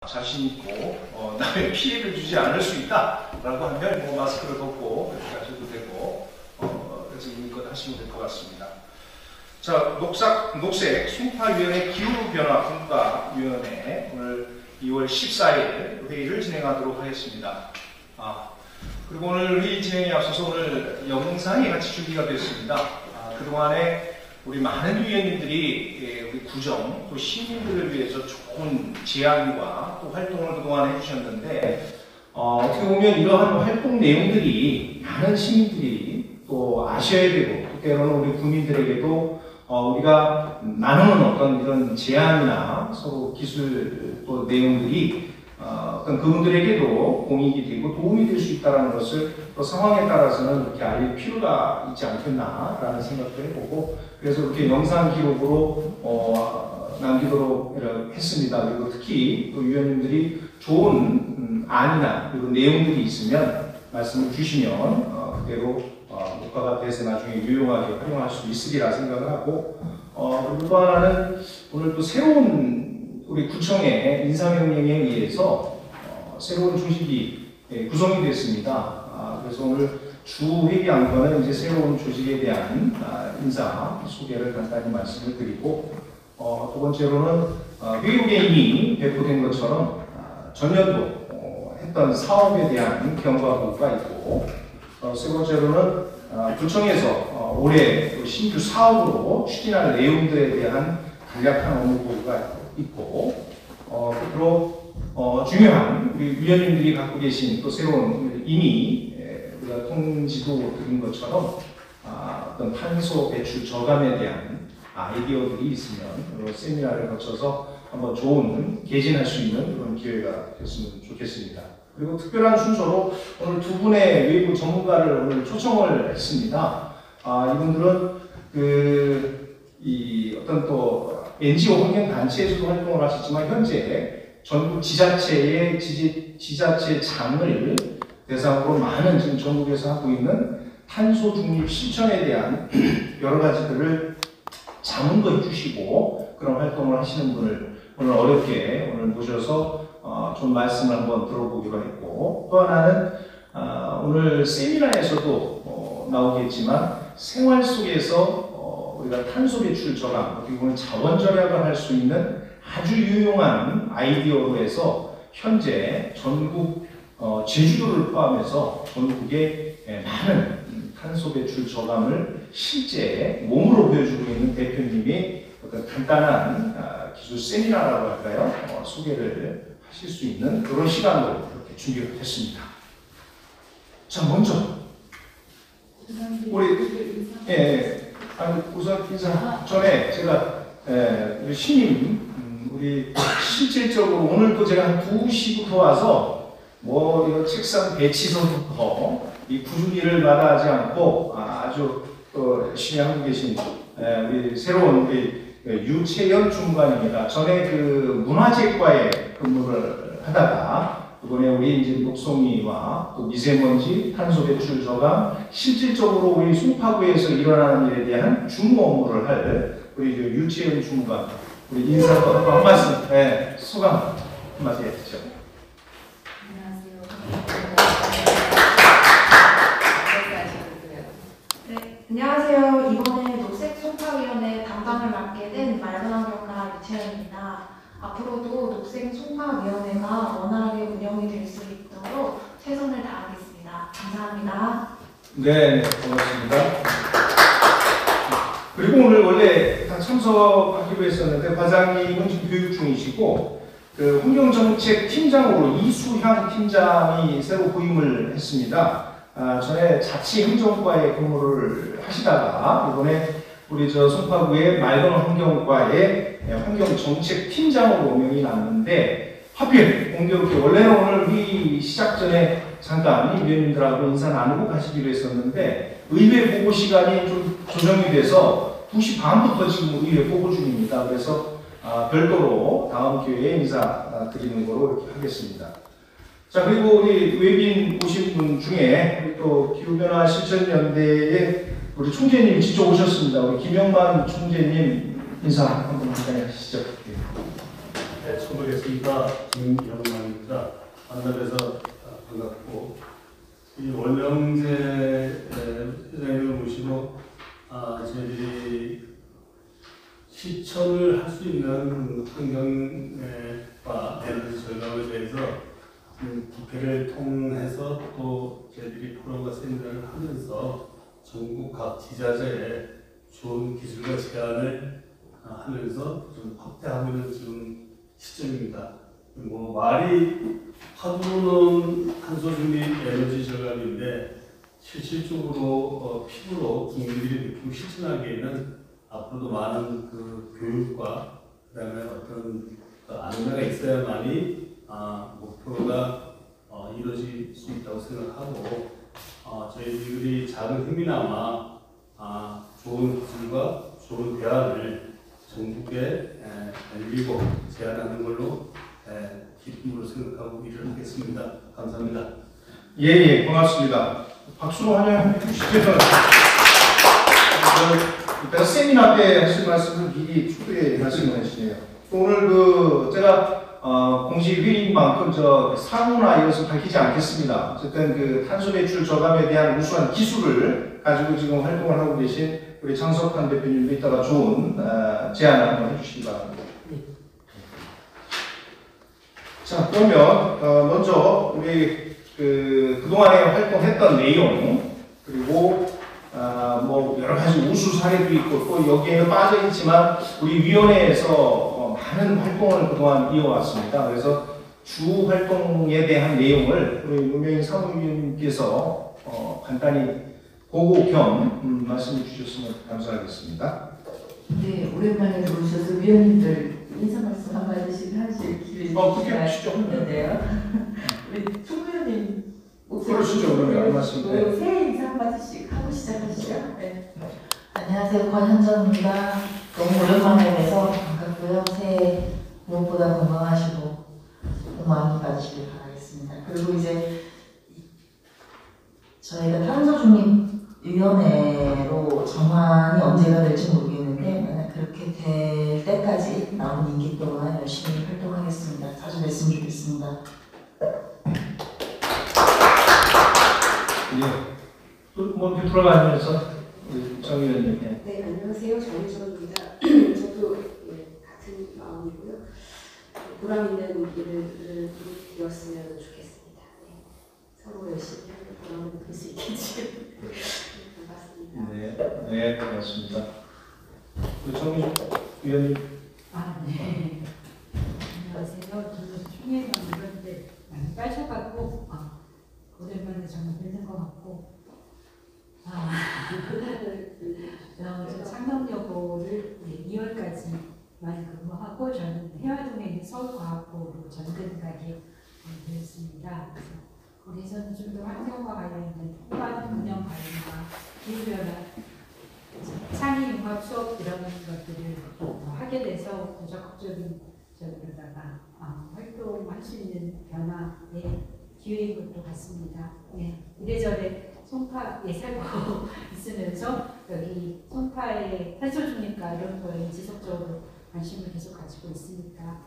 자신 있고 남의 피해를 주지 않을 수 있다라고 하면 마스크를 벗고 그렇게 하셔도 되고 그래서 이것 하시면 될 것 같습니다. 자, 녹색 송파위원회 기후변화평가위원회 오늘 2월 14일 회의를 진행하도록 하겠습니다. 그리고 오늘 회의 진행에 앞서서 오늘 영상이 같이 준비가 됐습니다. 그동안에 우리 많은 위원님들이 우리 구정 또 시민들을 위해서 좋은 제안과 또 활동을 그동안 해주셨는데 어떻게 보면 이러한 활동 내용들이 많은 시민들이 또 아셔야 되고 또 때로는 우리 국민들에게도 우리가 나누는 어떤 이런 제안이나 서로 기술 또 내용들이 어떤 그분들에게도 공익이 되고 도움이 될 수 있다는 것을 또 상황에 따라서는 이렇게 알릴 필요가 있지 않겠나라는 생각도 해보고 그래서 이렇게 영상 기록으로 남기도록 했습니다. 그리고 특히 또 위원님들이 좋은 안이나 그리고 내용들이 있으면 말씀을 주시면 그대로 녹화가 돼서 나중에 유용하게 활용할 수 있으리라 생각을 하고 그리고 또 하나는 오늘 또 새로운 우리 구청의 인사명령에 의해서 새로운 조직이 구성이 됐습니다. 그래서 오늘 주 회의 안건은 이제 새로운 조직에 대한 인사 소개를 간단히 말씀을 드리고 두 번째로는 회의록에 이미 배포된 것처럼 전년도 했던 사업에 대한 경과보고가 있고 세 번째로는 구청에서 올해 신규 사업으로 추진할 내용들에 대한 간략한 업무 보고가 있고 끝으로 중요한 우리 위원님들이 갖고 계신 또 새로운 이미 우리가 통지도 드린 것처럼 어떤 탄소 배출 저감에 대한 아이디어들이 있으면 세미나를 거쳐서 한번 좋은 개진할 수 있는 그런 기회가 됐으면 좋겠습니다. 그리고 특별한 순서로 오늘 두 분의 외부 전문가를 오늘 초청을 했습니다. 이분들은 어떤 또 NGO 환경단체에서도 활동을 하셨지만 현재 전국 지자체의 지자체장을 대상으로 많은 지금 전국에서 하고 있는 탄소 중립 실천에 대한 여러 가지들을 자문도 해주시고 그런 활동을 하시는 분을 오늘 어렵게 오늘 모셔서 좀 말씀을 한번 들어보기로 했고 또 하나는 오늘 세미나에서도 나오겠지만 생활 속에서 우리가 탄소 배출 저감 어떻게 보면 자원 절약을 할 수 있는 아주 유용한 아이디어로 해서 현재 전국 제주도를 포함해서 전국에 많은 탄소 배출 저감을 실제 몸으로 보여주고 있는 대표님이 어떤 간단한 기술 세미나라고 할까요? 소개를 하실 수 있는 그런 시간으로 이렇게 준비가 됐습니다. 자, 먼저 우리 우선 인사 전에 제가 우리 신임 우리 실질적으로 오늘도 제가 한 2시부터 와서 이거 책상 배치서부터 이 부주기를 마다하지 않고 아주 또 열심히 하고 계신 우리 새로운 우리 유채연 중관입니다. 전에 그 문화재과에 근무를 하다가 이번에 우리 이제 녹송이와 또 미세먼지, 탄소 배출 저감, 실질적으로 우리 송파구에서 일어나는 일에 대한 주무 업무를 할 우리 유채연 중관 우리 인사도 한 말씀, 소감 한마디 해주시죠. 안녕하세요. 안녕하세요. 이번에 녹색 송파위원회 담당을 맡게 된 맑은환경가 유채연입니다. 앞으로도 녹색 송파위원회가 원활하게 운영이 될 수 있도록 최선을 다하겠습니다. 감사합니다. 네, 고맙습니다. 그리고 오늘 원래 참석하기로 했었는데 과장님은 지금 교육 중이시고 그 환경정책 팀장으로 이수향 팀장이 새로 부임을 했습니다. 전에 자치행정과에 근무를 하시다가 이번에 우리 송파구의 맑은 환경과의 환경정책 팀장으로 임명이 났는데 하필 공교롭게 원래는 오늘 회의 시작 전에 잠깐 위원님들하고 인사 나누고 가시기로 했었는데 의회 보고 시간이 좀 조정이 돼서 2시 반부터 지금 의회 보고 중입니다. 그래서 별도로 다음 기회에 인사 드리는 거로 이렇게 하겠습니다. 자, 그리고 우리 외빈 오신 분 중에 우리 또 기후변화 실천연대의 우리 총재님 직접 오셨습니다. 우리 김영만 총재님 인사 한번 간단히 하시죠. 네, 수고했습니다. 김영만입니다. 만나뵈서 반갑고, 이 원영재 회장님을 모시고 저희들이 실천을 할 수 있는 환경과 에너지 절감에 대해서 국회를 통해서 또 저희들이 포럼과 세미나를 하면서 전국 각 지자체에 좋은 기술과 제안을 하면서 좀 확대하고 있는 지금 시점입니다. 뭐 말이 화두는 탄소 중립 에너지 절감인데 실질적으로 피부로 국민들이 느끼고 실천하기에는 앞으로도 많은 그 교육과 그다음에 어떤 안내가 있어야만이 목표가 이루어질 수 있다고 생각하고 저희들이 작은 힘이나마 좋은 기술과 좋은 대안을 전국에 알리고 제안하는 걸로 기쁨으로 생각하고 일을 하겠습니다. 감사합니다. 예, 고맙습니다. 박수로 환영해 주시죠. 일단 세미나 때 하신 말씀을 미리 축구에 말씀을 하시네요. 오늘 제가 공식 회의인 만큼 사무나 이것은 밝히지 않겠습니다. 어쨌든 탄소 배출 저감에 대한 우수한 기술을 가지고 지금 활동을 하고 계신 우리 장석환 대표님도 이따가 좋은 제안을 한번 해주시기 바랍니다. 자, 그러면 먼저 우리 그동안에 활동했던 내용, 그리고 뭐 여러 가지 우수 사례도 있고 또 여기에는 빠져 있지만 우리 위원회에서 많은 활동을 그동안 이어왔습니다. 그래서 주 활동에 대한 내용을 우리 문명인 사무위원님께서 간단히 보고 겸 말씀해 주셨으면 감사하겠습니다. 네, 오랜만에 들어오셔서 위원님들 인사 말씀 한마디씩 하실 기회가 있는데요. 우리 총무위원님 그러시죠. 그러면 한 말씀. 새해 인사 한마디씩 하고 시작하시죠. 네. 안녕하세요, 권현정입니다. 너무 오랜만에 뵈서 반갑고요. 새해 무엇보다 건강하시고 돈 많이 받으시길 바라겠습니다. 그리고 이제 저희가 탄소중립위원회로 정환이 언제가 될지 모르겠는데 만약 그렇게 될 때까지 남은 임기 동안 열심히 활동하겠습니다. 자주 뵀으면 좋겠습니다. 예. 뭐 돌아가면서 정 의원님. 네, 안녕하세요. 정혜정입니다. 저도 같은 마음이고요. 보람 있는 일을 이뤘으면 좋겠습니다. 네. 서로 열심히 하는 보람을 느낄 수 있겠지. 반갑습니다. 네, 반갑습니다. 정희 의원님. 네. 안녕하세요. 저는 총회만 이런데 많이 빠져갖고 오랜만에 정말 뵙는 것 같고 저 상동여고를 2월까지 많이 근무하고 저는 해화동에 있는 서울과학고로 전근가게 되었습니다. 그래서 거기서는 좀 더 환경과 관련된 통관 운영 관리와 기후변화 창의융합 수업 이런 것들을 하게 돼서 적극적인 저기다가 활동할 수 있는 변화의 기회인 것도 같습니다. 네, 이래저래 송파에 살고 있으면서 여기 송파의 탄소 중립과 이런 거에 지속적으로 관심을 계속 가지고 있으니까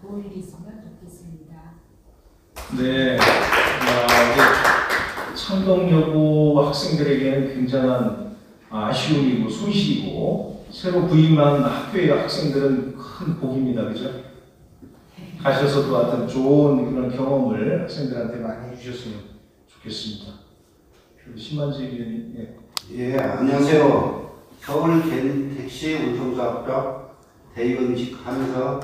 도울 일이 있으면 좋겠습니다. 네, 창동여고 학생들에게는 굉장한 아쉬움이고 손실이고 새로 부임한 학교의 학생들은 큰 복입니다, 그죠? 가셔서도 어떤 좋은 그런 경험을 학생들한테 많이 해주셨으면 좋겠습니다. 신만지 의원님. 예, 안녕하세요. 서울 택시 운송사업자 대의원직 하면서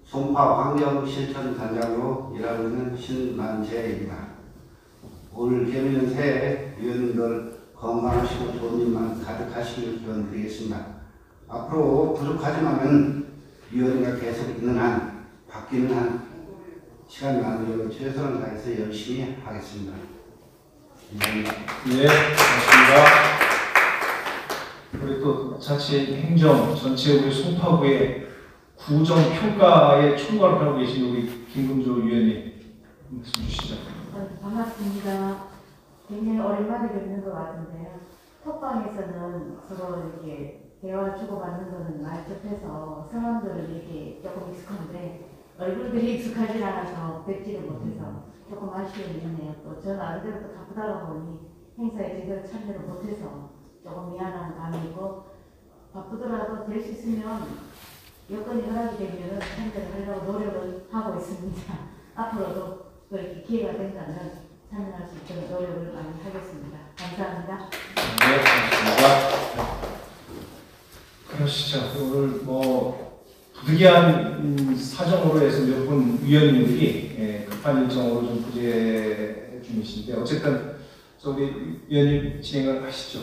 송파 환경실천단장으로 일하고 있는 신만재입니다. 오늘 개묘년 새해 위원님들 건강하시고 좋은 일만 가득하시길 기원드리겠습니다. 앞으로 부족하지만은 위원회가 계속 있는 한, 바뀌는 한 시간 많으려고 최선을 다해서 열심히 하겠습니다. 감사합니다. 네, 고맙습니다. 우리 또 자치 행정 전체 우리 송파구의 구정평가에 총괄을 하고 계신 우리 김금조 위원님 말씀 주시죠. 반갑습니다. 굉장히 오랜만에 뵙는 것 같은데요. 톡방에서는 서로 이렇게 대화 주고받는 거는 말접해서 사람들은 이렇게 조금 익숙한데 얼굴들이 익숙하지 않아서 뵙지를 못해서 조금 아쉬움이 있네요. 또 저 나름대로 또 바쁘다가 보니 행사에 제대로 참여를 못해서 조금 미안한 감이 있고 바쁘더라도 될 수 있으면 여건이 허락이 되면 참여를 하려고 노력을 하고 있습니다. 앞으로도 그렇게 기회가 된다면 참여할 수 있도록 노력을 많이 하겠습니다. 감사합니다. 네, 고맙습니다. 그러시죠. 오늘 뭐 부득이한 사정으로 해서 몇 분 위원님들이 급한 일정으로 좀 부재 중이신데 어쨌든 우리 위원님 진행을 하시죠.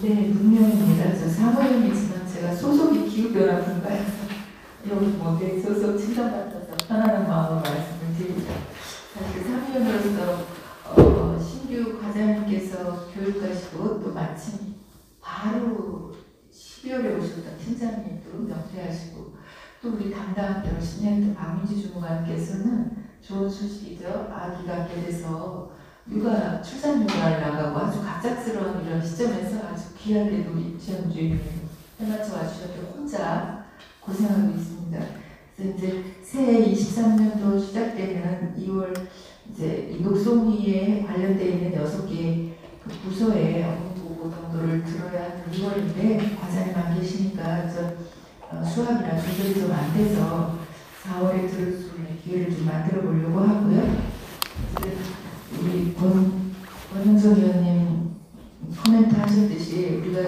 네, 문명입니다. 저 사무총이지만 제가 소속이 기후변화분과여서 여기 뭔데 소속 친정받아서 편안한 마음으로 말씀을 드립니다. 사실 사무총으로서 신규 과장님께서 교육하시고 또 마침 바로 12월에 오셨던 팀장님도 명퇴하시고 또 우리 담당 열심히 했던 박민지 주무관께서는 좋은 소식이죠. 아기가 갖게 돼서 출산 육아를 나가고 아주 갑작스러운 이런 시점에서 아주 귀하게 우리 지원 주임을 해맞춰 와주셨고 혼자 고생하고 있습니다. 그래서 이제 새해 23년도 시작되는 2월 이제 이 녹송위에 관련되어 있는 6개 그 부서의 업무 보고를 들어야 하는 2월인데 과장님 안 계시니까 수학이나 조절이 좀 안 돼서 4월에 들을 수 있는 기회를 좀 만들어 보려고 하고요. 우리 권영석 의원님 코멘트 하셨듯이 우리가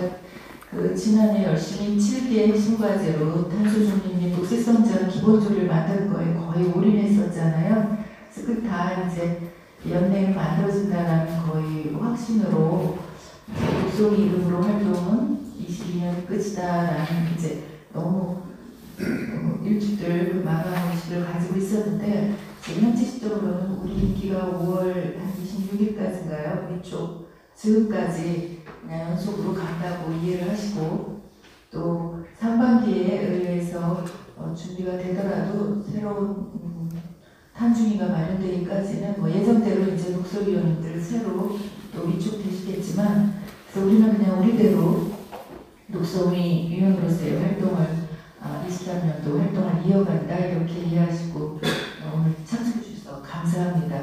그 지난해 열심히 7개 핵심과제로 탄소중립 및 녹색성장 기본조리를 만든 거에 거의 올인했었잖아요. 그래서 그 다 이제 연맹을 만들어진다는 거의 확신으로 녹송이 이름으로 활동은 22년 끝이다라는 이제 너무 일주들 그 마감 의식을 가지고 있었는데 현재 시점으로는 우리 임기가 5월 한 26일까지인가요? 위쪽 즈음까지 그냥 연속으로 간다고 이해를 하시고 또 상반기에 의해서 준비가 되더라도 새로운 탄중위가 마련되기까지는 뭐 예정대로 이제 녹색위원님들 새로 또 위촉되시겠지만 그래서 우리는 그냥 우리대로 녹색위 위원으로서의 활동을 23년도 활동을 이어간다 이렇게 이해하시고 오늘 참석해 주셔서 감사합니다.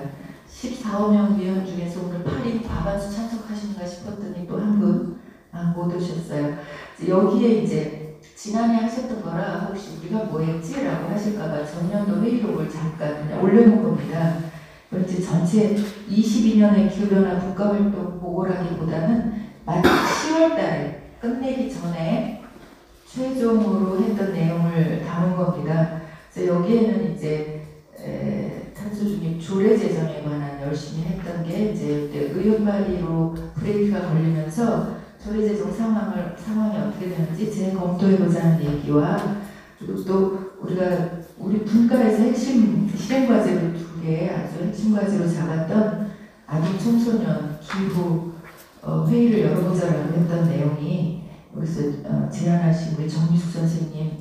14명 위원 중에서 오늘 8인 과반수 참석하시는가 싶었더니 또 한 분 못 오셨어요. 여기에 이제 지난해 하셨던 거라 혹시 우리가 뭐 했지? 라고 하실까봐 전년도 회의록을 잠깐 그냥 올려놓은 겁니다. 이제 전체 22년의 기후변화 국가활동 보고라기보다는 마치 10월 달에 끝내기 전에 최종으로 했던 내용을 담은 겁니다. 그래서 여기에는 이제 탄소중립 조례 제정에 관한 열심히 했던 게 이제 의원 발의로 브레이크가 걸리면서 조례 제정 상황이 어떻게 되는지 재검토해보자는 얘기와 그리고 또 우리 분과에서 핵심 실행 과제로 2개 아주 핵심 과제로 잡았던 아동 청소년 기후 회의를 열어보자라고 했던 내용이 여기서 제안하신 우리 정미숙 선생님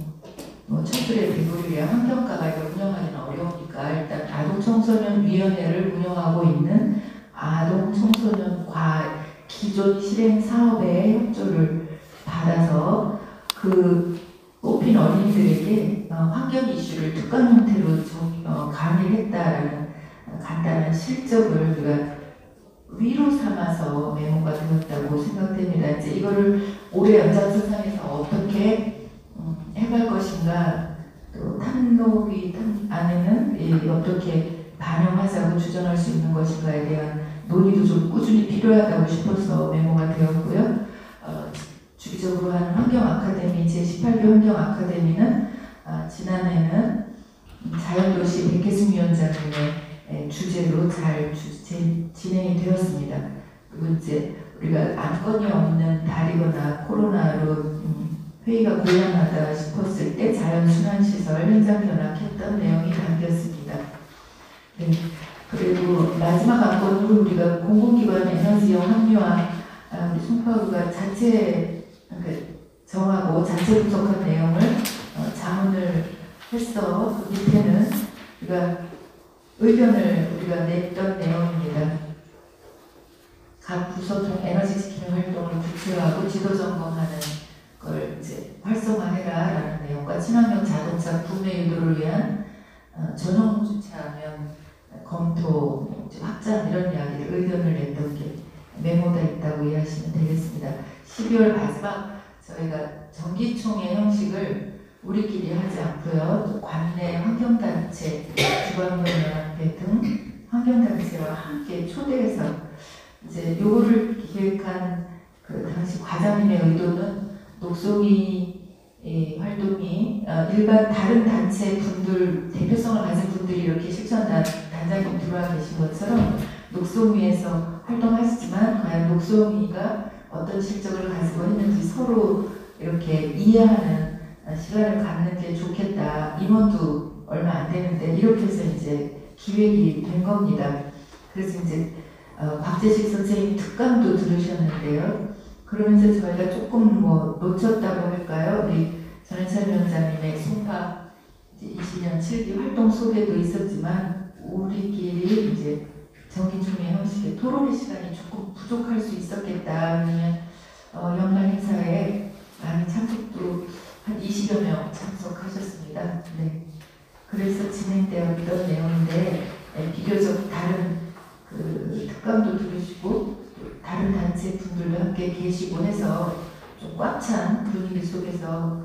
청소년 대부리와 환경과가 이걸 운영하기는 어려우니까 일단 아동청소년위원회를 운영하고 있는 아동청소년 기존 실행 사업의 협조를 받아서 그 뽑힌 어린이들에게 환경 이슈를 특강 형태로 강의를 했다라는 간단한 실적을 우리가 위로 삼아서 메모가 되었다고 생각됩니다. 이제 이거를 올해 연장선상에서 어떻게 해갈 것인가, 또 탄노비 안에는 어떻게 반영하자고 주장할 수 있는 것인가에 대한 논의도 좀 꾸준히 필요하다고 싶어서 메모가 되었고요. 주기적으로 하는 환경아카데미, 제18개 환경아카데미는 지난해는 자연도시 백혜승 위원장님의 주제로 잘 진행이 되었습니다. 그리고 이제 우리가 안건이 없는 달이거나 코로나로 회의가 곤란하다 싶었을 때 자연순환시설 현장 견학했던 내용이 담겼습니다. 네. 그리고 마지막 안건으로 우리가 공공기관 에너지용 합리화 우리 송파구가 자체 정하고 자체 분석한 내용을 자문을 했어. 그 밑에는 우리가 의견을 우리가 냈던 내용입니다. 각 부서 중 에너지 지키는 활동을 구체화하고 지도 점검하는 걸 이제 활성화해라라는 내용과 친환경 자동차 구매 유도를 위한 전용 주차하면 검토, 확장 이런 이야기를 의견을 냈던 게 메모가 있다고 이해하시면 되겠습니다. 12월 마지막 저희가 정기총회 형식을 우리끼리 하지 않고요. 또 관내 환경단체, 주방연합회 등 환경단체와 함께 초대해서 이제 요거를 기획한 그 당시 과장님의 의도는 녹송이 활동이 일반 다른 단체 분들, 대표성을 가진 분들이 이렇게 실천 단장님 들어와 계신 것처럼 녹송이에서 활동하시지만 과연 녹송이가 어떤 실적을 가지고 있는지 서로 이렇게 이해하는 시간을 갖는 게 좋겠다. 임원도 얼마 안 되는데 이렇게 해서 이제 기획이 된 겁니다. 그래서 이제 곽재식 선생님 특강도 들으셨는데요. 그러면서 저희가 조금 뭐 놓쳤다고 할까요? 우리 전해찬 위원장님의 송파 20년 7기 활동 소개도 있었지만 우리끼리 이제 정기총회 형식의 토론의 시간이 조금 부족할 수 있었겠다. 아니면 연말 행사에 많이 참석도 한 20여 명 참석하셨습니다. 네. 그래서 진행되었던 내용인데 비교적 다른 그 특강도 들으시고 다른 단체 분들도 함께 계시고 해서 좀 꽉 찬 분위기 속에서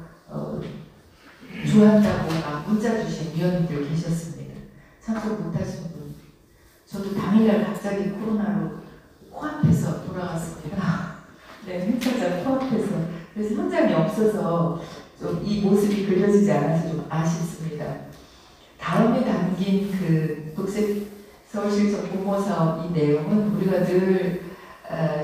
좋아한다고 막 문자 주신 위원님들 계셨습니다. 참석 못하신 분. 저도 당일날 갑자기 코로나로 코앞에서 돌아갔습니다. 네, 행사장 코앞에서. 그래서 현장이 없어서 좀 이 모습이 그려지지 않아서 좀 아쉽습니다. 다음에 담긴 그 녹색 서울시청 공모사업 이 내용은 우리가 늘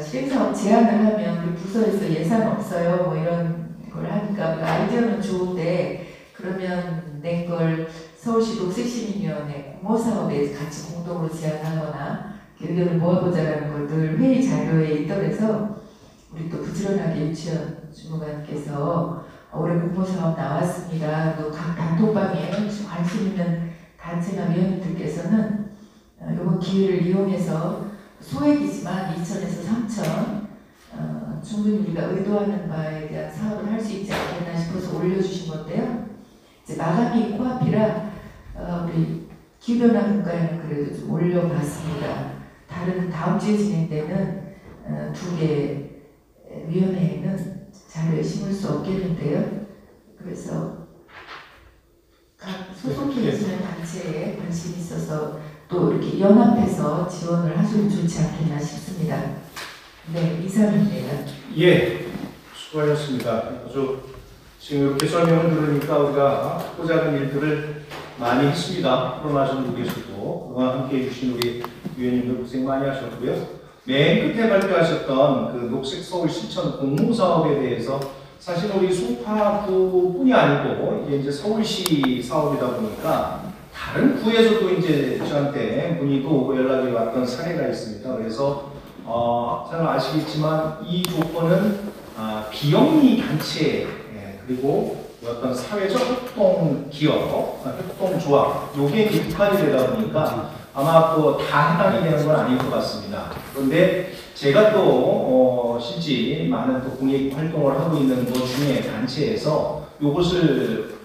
시행사업 제안을 하면 우리 부서에서 예산 없어요 뭐 이런 걸 하니까 아이디어는 좋은데 그러면 낸 걸 서울시 녹색시민위원회 공모사업에 같이 공동으로 제안하거나 의견을 모아보자라는 걸 늘 회의 자료에 있더라서 우리 또 부지런하게 유치원 주무관께서 올해 공모사업 나왔습니다. 또 각 단톡방에 관심 있는 단체나 위원님들께서는 이번 기회를 이용해서 소액이지만 2천에서 3천 충분히 우리가 의도하는 바에 대한 사업을 할 수 있지 않겠나 싶어서 올려주신 건데요. 이제 마감이 코앞이라 우리 기후변화 분과에는 그래도 좀 올려봤습니다. 다음 주에 진행되는 두 개 위원회에는 자료에 심을 수 없겠는데요. 그래서 각 소속해 계시는 단체에 관심이 있어서 또 이렇게 연합해서 지원을 하시면 좋지 않겠나 싶습니다. 네, 이상입니다. 예, 수고하셨습니다. 아주 지금 이렇게 설명을 들으니까 우리가 하고자 하는 일들을 많이 했습니다. 코로나 전국에서도 그동안 함께해 주신 우리 위원님들 고생 많이 하셨고요. 맨 끝에 발표하셨던 그 녹색 서울 실천 공모사업에 대해서 사실 우리 송파구뿐이 아니고 이제 서울시 사업이다 보니까 다른 구에서도 이제 저한테 문의도 오고 연락이 왔던 사례가 있습니다. 그래서 잘 아시겠지만 이 조건은 비영리 단체 그리고 어떤 사회적 협동 기업, 협동 조합 요게 국한이 되다 보니까 아마 또 다 해당이 되는 건 아닐 것 같습니다. 그런데 제가 또 실제 많은 또 공익 활동을 하고 있는 것 중에 단체에서 이것을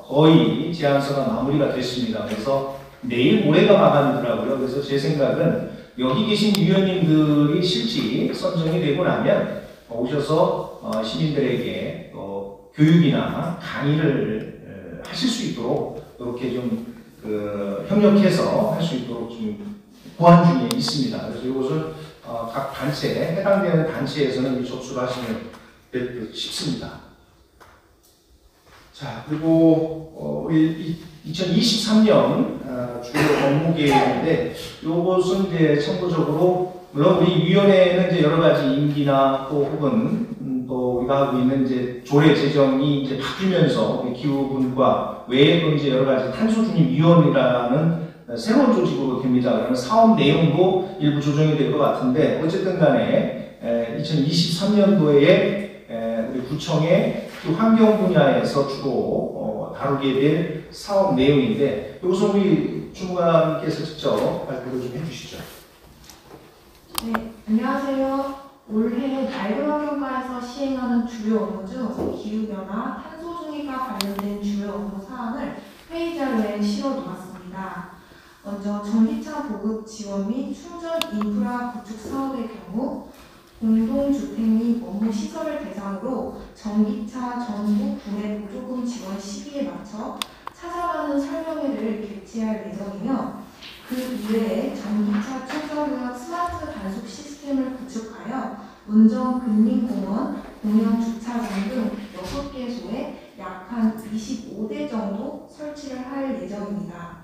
거의 제안서가 마무리가 됐습니다. 그래서 내일 모레가 마감이더라고요. 그래서 제 생각은 여기 계신 위원님들이 실제 선정이 되고 나면 오셔서 시민들에게 교육이나 강의를 하실 수 있도록 이렇게 좀 협력해서 할 수 있도록 좀 보완 중에 있습니다. 그래서 이것을 각 단체에 해당되는 단체에서는 접수를 하시면 될 듯 싶습니다. 자, 그리고 우리 2023년 주요 업무 계획인데 이것은 이제 참고적으로 물론 우리 위원회는 이제 여러 가지 임기나 또 혹은 또 우리가 하고 있는 이제 조례 제정이 이제 바뀌면서 기후분과 외에 또 이제 여러 가지 탄소중립위원회라는 새로운 조직으로 됩니다. 그러면 사업 내용도 일부 조정이 될 것 같은데 어쨌든 간에 2023년도에 우리 구청의 환경 분야에서 주로 다루게 될 사업 내용인데 이것은 우리 주무관께서 직접 발표를 좀 해주시죠. 네, 안녕하세요. 올해 맑은환경과에서 시행하는 주요 업무 중 기후변화, 탄소 중립과 관련된 주요 업무 사항을 회의 자료에 실어 놓았습니다. 먼저 전기차 보급 지원 및 충전 인프라 구축 사업의 경우 공동주택 및 업무 시설을 대상으로 전기차 전국 구매 보조금 지원 시기에 맞춰 찾아가는 설명회를 개최할 예정이며 그 이외에 전기차 충전구역 스마트 단속 시스템을 구축하여 운전 근린공원, 공영 주차장 등 6개소에 약 한 25대 정도 설치를 할 예정입니다.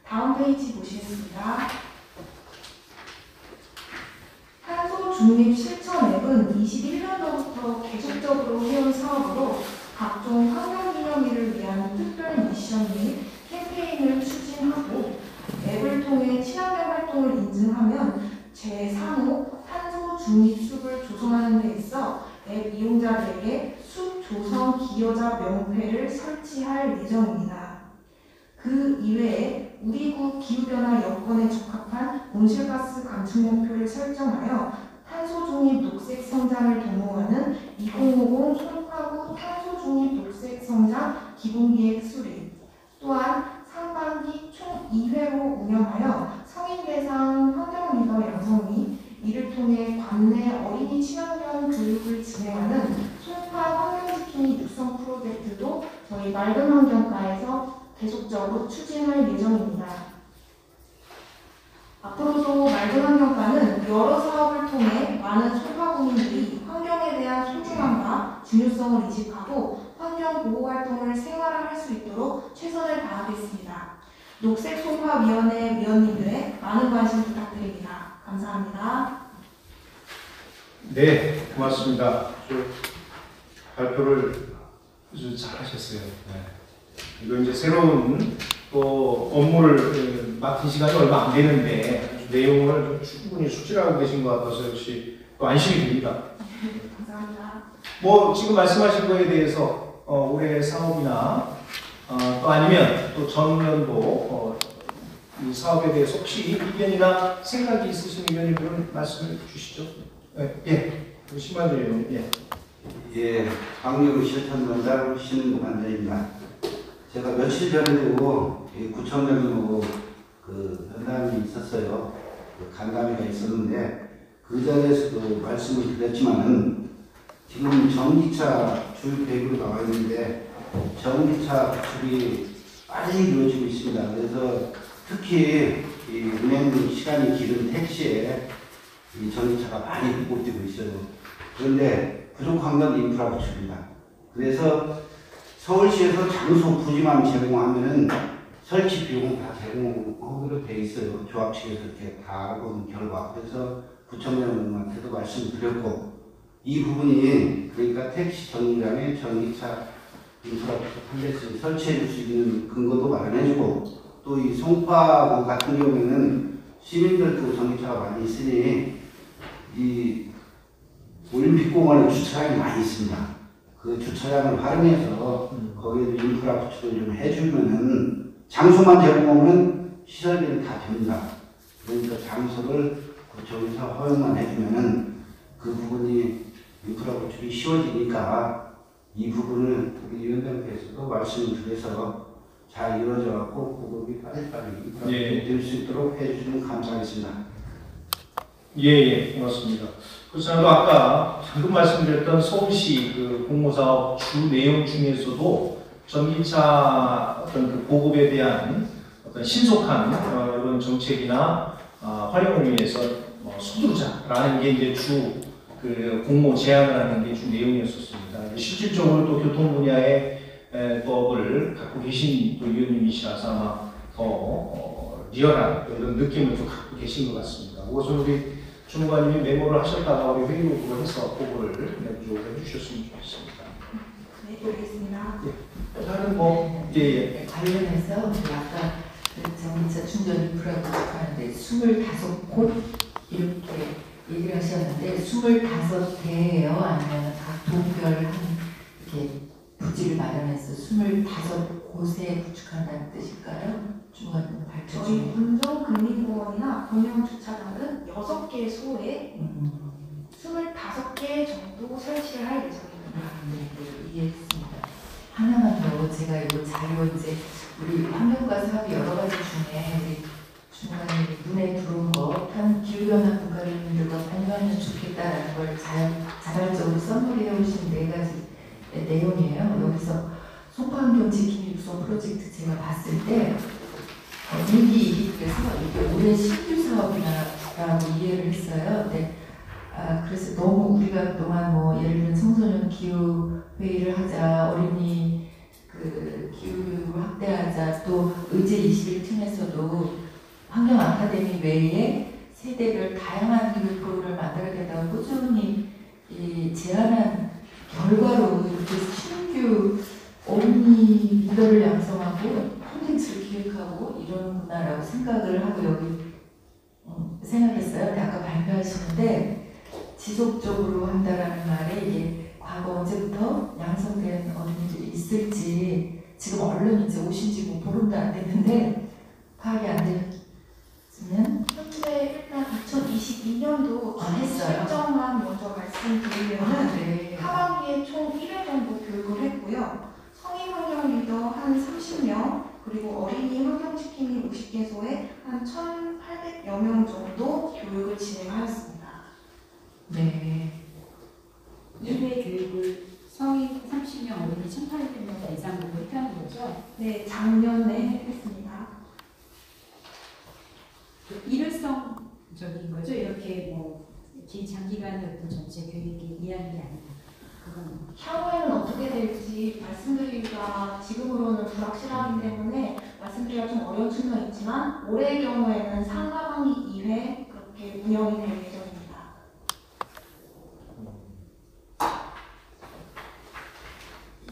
다음 페이지 보시겠습니다. 탄소 중립 실천 앱은 21년도부터 계속적으로 해온 사업으로 각종 환경기념일을 위한 특별 미션 및 캠페인을 추진하고 앱을 통해 친환경 활동을 인증하면 제3호 탄소 중립숲을 조성하는 데 있어 앱 이용자들에게 숲 조성 기여자 명패를 설치할 예정입니다. 그 이외에 우리 구 기후변화 여건에 적합한 온실가스 감축 목표를 설정하여 탄소 중립 녹색 성장을 도모하는 2050 송파구 탄소 중립 녹색 성장 기본계획 수립, 또한 상반기 총 2회로 운영하여 성인 대상 환경 리더 양성 및 이를 통해 관내 어린이 친환경 교육을 진행하는 송파 환경지킴이 육성 프로젝트도 저희 맑은환경과에서 계속적으로 추진할 예정입니다. 앞으로도 맑은환경과는 여러 사업을 통해 많은 송파구민들이 환경에 대한 소중함과 중요성을 인식하고 환경보호 활동을 생활화할 수 있도록 최선을 다하겠습니다. 녹색송파위원회 위원님들의 많은 관심 부탁드립니다. 감사합니다. 네, 고맙습니다. 발표를 아주 잘 하셨어요. 네. 이거 이제 새로운 또 업무를 맡은 시간이 얼마 안 되는데 내용을 충분히 수질하고 계신 것 같아서 역시 또 안심이 됩니다. 감사합니다. 뭐 지금 말씀하신 거에 대해서 올해 사업이나 또 아니면 또 전년도 이 사업에 대해서 혹시 의견이나 생각이 있으신 의원님들은 말씀을 주시죠. 예, 우리 신만들 의원님. 예. 예, 강력 실천단장 신만재입니다. 제가 며칠 전에도 구청장님하고 그 면담이 있었어요. 그 간담회가 있었는데 그 자리에서도 말씀을 드렸지만은 지금 전기차 주유 계획으로 나와 있는데 전기차 구축이 빨리 이루어지고 있습니다. 그래서 특히 이 운행 시간이 길은 택시에 이 전기차가 많이 보급되고 있어요. 그런데 부족한 건 인프라 구축입니다. 그래서 서울시에서 장소 부지만 제공하면은 설치 비용 다 제공하기로 돼 있어요. 조합 측에서 이렇게 다 본 결과. 그래서 구청장님한테도 말씀드렸고 이 부분이 그러니까 택시 정류장에 전기차 인프라 한 대씩 설치해 줄 수 있는 근거도 마련해주고 또 이 송파 같은 경우에는 시민들도 전기차가 많이 있으니 이 올림픽공원에 주차장이 많이 있습니다. 그 주차장을 활용해서 거기에도 인프라 구축을 좀 해주면은 장소만 제공하면 시설비는 다 됩니다. 그러니까 장소를 구청에서 허용만 해주면은 그 부분이 인프라 구축이 쉬워지니까 이 부분을 우리 위원장께서도 말씀을 드려서 잘 이루어져갖고 보급이 빨리빨리 인프라 구축이 될 수 있도록 해주시면 감사하겠습니다. 예, 고맙습니다. 그렇잖아도 아까 방금 말씀드렸던 서울시 그 공모사업 주 내용 중에서도 전기차 어떤 그 보급에 대한 어떤 신속한 이런 정책이나 활용을 위해서 서두르자라는 게 이제 주 그 공모 제안을 하는 게 주 내용이었었습니다. 실질적으로 또 교통 분야의 법을 갖고 계신 또 위원님이시라서 아마 더 리얼한 이런 느낌을 좀 갖고 계신 것 같습니다. 그것을 우리 주무관님이 메모를 하셨다가 우리 회의록으로 해서 보고를 내부적으로 해주셨으면 좋겠습니다. 네, 알겠습니다. 예. 다른 뭐 관련해서 아까 전기차 충전 인프라 구축하는데 25곳 이렇게 얘기를 하셨는데 25대예요? 아니면 각 동별 한 이렇게 부지를 마련해서 25 곳에 구축한다는 뜻일까요? 중간 발표 저희 중에. 군정국립공원이나 공영주차장은 6개의 소에 25개 정도 설치를 할 예정입니다. 네, 이해했습니다. 하나만 더 제가 이거 자료 이제 우리 환경과 사업이 여러 가지 중에 우리 중간에 눈에 들어온 거 한 기후변화 국가민들과 반영하면 좋겠다라는 걸 자발적으로 선물해 오신 4가지 내용이에요. 여기서 송파환경 지킴이 육성 프로젝트 제가 봤을 때 일기 그래서 이게 올해 신규 사업이라고 이해를 했어요. 근데 그래서 너무 우리가 그동안 뭐 예를 들면 청소년 기후 회의를 하자, 어린이 그 기후교육을 확대하자, 또 의제 21팀에서도 환경 아카데미 외에 세대별 다양한 교육 프로그램을 만들어야 된다고 꾸준히 제안한 결과로 이렇게 신규 어린이 리더를 양성하고 콘텐츠를 기획하고 이러는구나라고 생각을 하고 여기 생각했어요. 근데 아까 발표하시는데 지속적으로 한다라는 말에 이게 과거 언제부터 양성된 어린이들이 있을지 지금 얼른 이제 오신 지 뭐 보름도 안 됐는데 파악이 안 되면 현재 일단 2022년도 했어요. 실정만 먼저 말씀드리면 네. 하반기에 총 1회 정도 교육을 했고요. 성인 환경 리더 한 30명, 그리고 어린이 환경 지킴이 50개소에 한 1,800여 명 정도 교육을 진행하였습니다. 네. 1회 교육을 성인 30명, 어린이 1,800명 대상으로 했다는 거죠? 네, 작년에 했습니다. 일회성적인 거죠? 이렇게 뭐 장기간의 어떤 전체 교육이 이해하는 게 아니라 그건 향후에는 어떻게 될지 말씀드리기가 지금으로는 불확실하기 때문에 말씀드리기가 좀 어려운 측면이 있지만 올해의 경우에는 상하반기 2회 그렇게 운영이 될 예정입니다.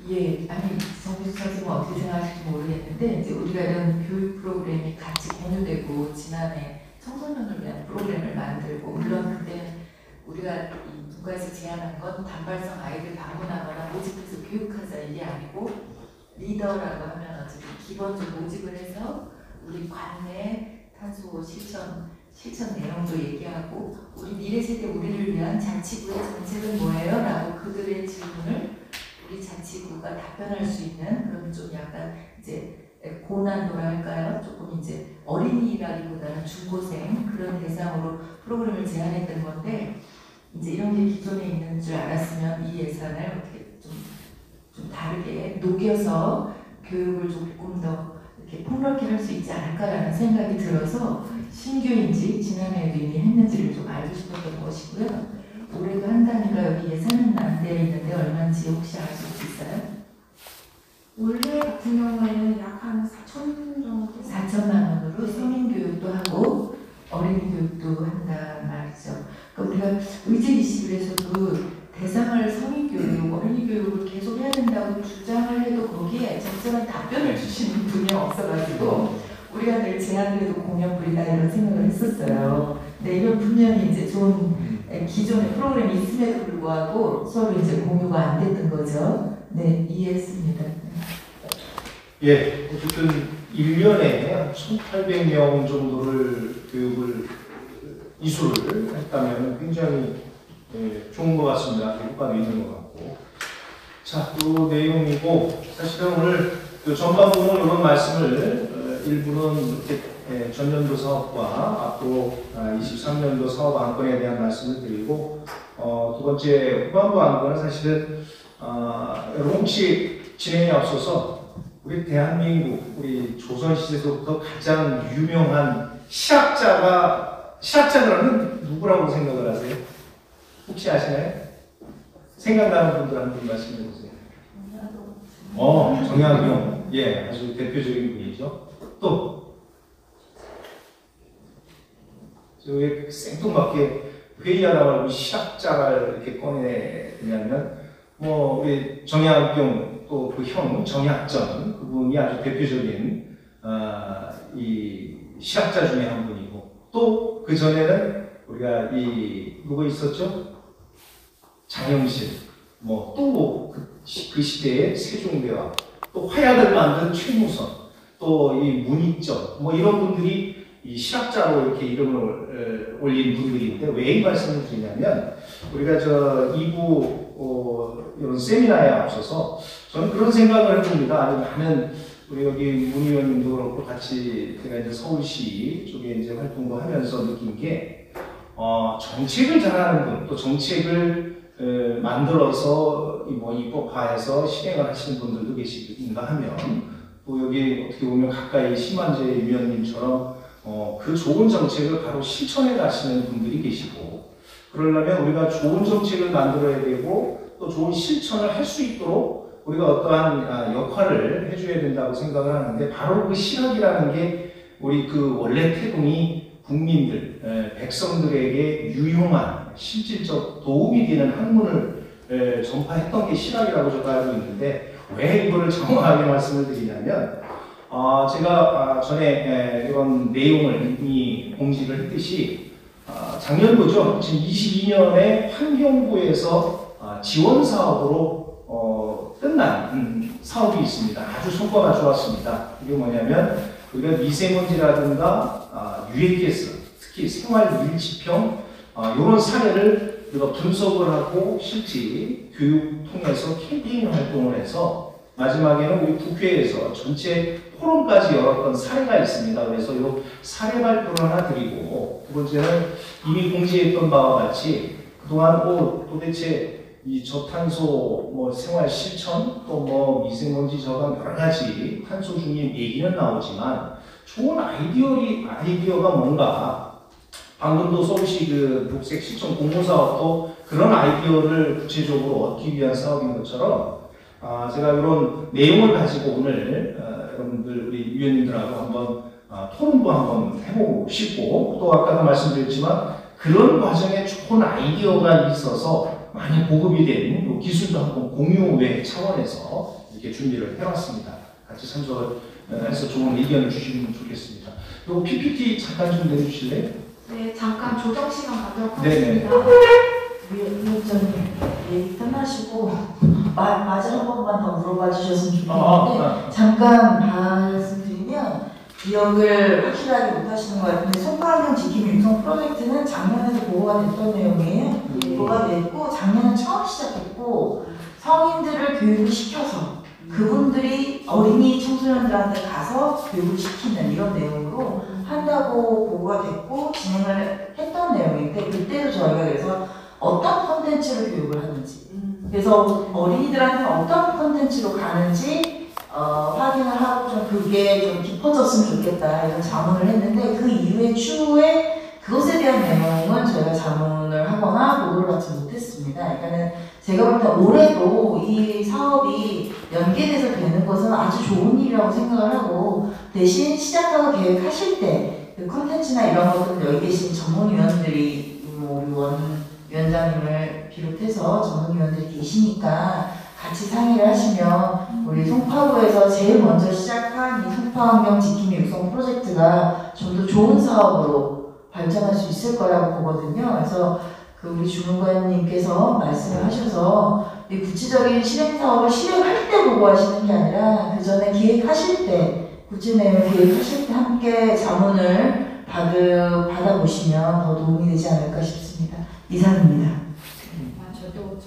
예, 아니 정규 선생님은 어떻게 생각하실지 모르겠는데 이제 우리가 이런 교육 프로그램이 같이 공유되고 지난해 청소년을 위한 프로그램을 만들고 물론 그때 우리가 이 문과에서 제안한 건 단발성 아이들 방문하거나 모집해서 교육하자 이게 아니고 리더라고 하면 어차피 기본적으로 모집을 해서 우리 관내 탄소 실천 내용도 얘기하고 우리 미래 세대 우리를 위한 자치구의 정책은 뭐예요? 라고 그들의 질문을 우리 자치구가 답변할 수 있는 그런 좀 약간 이제 고난도라 할까요? 조금 이제 어린이라기보다는 중고생 그런 대상으로 프로그램을 제안했던 건데 이제 이런 게 기존에 있는 줄 알았으면 이 예산을 어떻게 좀 다르게 녹여서 교육을 조금 더 이렇게 폭넓게 할 수 있지 않을까라는 생각이 들어서 신규인지 지난해에도 이미 했는지를 좀 알고 싶었던 것이고요. 올해도 한다니까 여기 예산은 안 되어 있는데 얼마인지 혹시 아실 수 있어요? 올해 같은 경우에는 약 한 4천 정도 4천만 원으로 성인 교육도 하고 어린이 교육도 한다 말이죠. 그러니까 우리가 의제 21에서도 대상을 성인 교육, 어린이 교육을 계속 해야 된다고 주장을 해도 거기에 적절한 답변을 주시는 분이 없어가지고 우리가 늘 제안을 해도 공연불이다 이런 생각을 했었어요. 근데 이건 분명히 이제 좋은 기존의 프로그램이 있음에도 불구하고 서로 이제 공유가 안 됐던 거죠. 네, 이해했습니다. 예, 어쨌든 1년에 1,800명 정도를 교육을 이수를 했다면 굉장히 좋은 것 같습니다. 효과도 있는 것 같고. 자, 그 내용이고 사실은 오늘 그 전반부는 이런 말씀을 일부는 이렇게 전년도 사업과 앞으로 23년도 사업 안건에 대한 말씀을 드리고 두 번째 후반부 안건은 사실은 여러분 혹시 진행에 앞서서 우리 대한민국, 우리 조선시대부터 가장 유명한 실학자는 누구라고 생각을 하세요? 혹시 아시나요? 생각나는 분들 한 분 말씀해 주세요. 정약용. 예, 아주 대표적인 분이죠. 또, 왜 생뚱맞게 회의하다 말고 실학자를 이렇게 꺼내냐면, 우리 정약용 또 그 형 정약전 그분이 아주 대표적인 이 실학자 중에 한 분이고 또 그 전에는 우리가 누구 있었죠? 장영실 또 그 시대의 세종대왕 또 화약을 만든 최무선, 또 이 문익점, 뭐 이런 분들이 이 실학자로 이렇게 이름을 올린 분들인데 왜 이 말씀을 드리냐면 우리가 저 2부 이런 세미나에 앞서서 저는 그런 생각을 해봅니다. 아니, 많은 우리 여기 문 의원님도 그렇고 같이 제가 이제 서울시 쪽에 이제 활동도 하면서 느낀 게 정책을 잘하는 분, 또 정책을 만들어서 뭐 입법화해서 실행을 하시는 분들도 계신가 하면 또 여기 어떻게 보면 가까이 심한재 위원님처럼 그 좋은 정책을 바로 실천해 가시는 분들이 계시고 그러려면 우리가 좋은 정책을 만들어야 되고 또 좋은 실천을 할 수 있도록 우리가 어떠한 역할을 해줘야 된다고 생각을 하는데 바로 그 실학이라는 게 우리 그 원래 태동이 국민들, 백성들에게 유용한 실질적 도움이 되는 학문을 전파했던 게 실학이라고 저도 알고 있는데 왜 이거를 정확하게 말씀을 드리냐면 제가 전에 이런 내용을 이미 공지를 했듯이 작년도죠. 2022년에 환경부에서 지원 사업으로 끝난 사업이 있습니다. 아주 성과가 좋았습니다. 이게 뭐냐면 우리가 미세먼지라든가 유해가스, 특히 생활 밀집형 이런 사례를 우리가 분석을 하고 실제 교육 통해서 캠페인 활동을 해서 마지막에는 우리 국회에서 전체 포럼까지 열었던 사례가 있습니다. 그래서 이 사례 발표를 하나 드리고 두 번째는 이미 공지했던 바와 같이 그동안 도대체 이 저탄소 뭐 생활 실천 또 뭐 미세먼지 저감 여러 가지 탄소 중립 얘기는 나오지만 좋은 아이디어가 뭔가 방금도 서울시 그 녹색 실천 공모사업도 그런 아이디어를 구체적으로 얻기 위한 사업인 것처럼 제가 이런 내용을 가지고 오늘 여러분들 우리 위원님들하고 한번 토론도 한번 해보고 싶고 또 아까도 말씀드렸지만 그런 과정에 좋은 아이디어가 있어서 많이 보급이 된 기술도 한번 공유회 차원에서 이렇게 준비를 해왔습니다. 같이 참석을 해서 좋은 의견을 주시면 좋겠습니다. 요 PPT 잠깐 좀 내주실래요? 네, 잠깐 조정 시간 갖도록 하겠습니다. 위원장님 얘기 끝나시고 마저 한 번만 더 물어봐 주셨으면 좋겠는데 잠깐 말씀드리면 기억을 확실하게 못 하시는 것 같은데 송파환경 지킴이 육성 프로젝트는 작년에도 보고가 됐던 내용이에요. 보고가 됐고 작년에 처음 시작했고 성인들을 교육을 시켜서 그분들이 어린이 청소년들한테 가서 교육을 시키는 이런 내용으로 한다고 보고가 됐고 진행을 했던 내용인데 그때도 저희가 그래서 어떤 콘텐츠를 교육을 하는지 그래서 어린이들한테는 어떤 콘텐츠로 가는지 확인을 하고 좀 그게 좀 깊어졌으면 좋겠다 이런 자문을 했는데 그 이후에 추후에 그것에 대한 내용은 저희가 자문을 하거나 보고를 받지 못했습니다. 그러니까는 제가 볼 때 올해도 이 사업이 연계돼서 되는 것은 아주 좋은 일이라고 생각을 하고 대신 시작하고 계획하실 때 그 콘텐츠나 이런 것들은 여기 계신 전문위원들이 우리 원 위원장님을 비롯해서 전문위원들이 계시니까 같이 상의를 하시면 우리 송파구에서 제일 먼저 시작한 이 송파환경 지킴이 육성 프로젝트가 좀 더 좋은 사업으로 발전할 수 있을 거라고 보거든요. 그래서 그 우리 주무관님께서 말씀을 하셔서 이 구체적인 실행 사업을 실행할 때 보고하시는 게 아니라 그 전에 기획하실 때 구체 내용을 기획하실 때 함께 자문을 받아보시면 더 도움이 되지 않을까 싶습니다. 이상입니다. 저도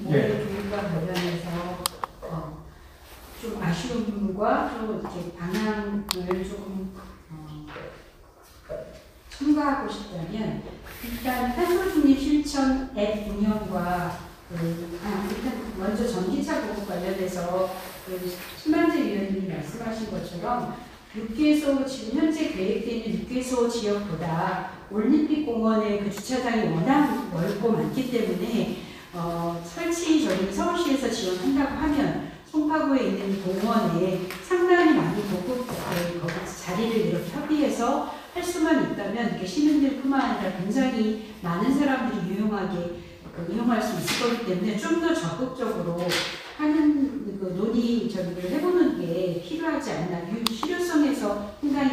올해 교육과 관련해서 좀 아쉬운 부분과 또 이렇게 방향을 조금 첨가하고 싶다면 일단 탄소중립 실천 앱 운영과 일단 먼저 전기차 보급 관련해서 신만재 위원님이 말씀하신 것처럼 6개소 지금 현재 계획되는 6개소 지역보다 올림픽 공원의 그 주차장이 워낙 넓고 많기 때문에 설치 저희가 서울시에서 지원한다고 하면 송파구에 있는 공원에 상당히 많이 보급 거기 자리를 이렇게 협의해서 할 수만 있다면 이렇게 시민들뿐만 아니라 굉장히 많은 사람들이 이용할 수 있을 거기 때문에 좀 더 적극적으로 하는 그 저기를 해보는 게 필요하지 않나. 실효성에서 상당히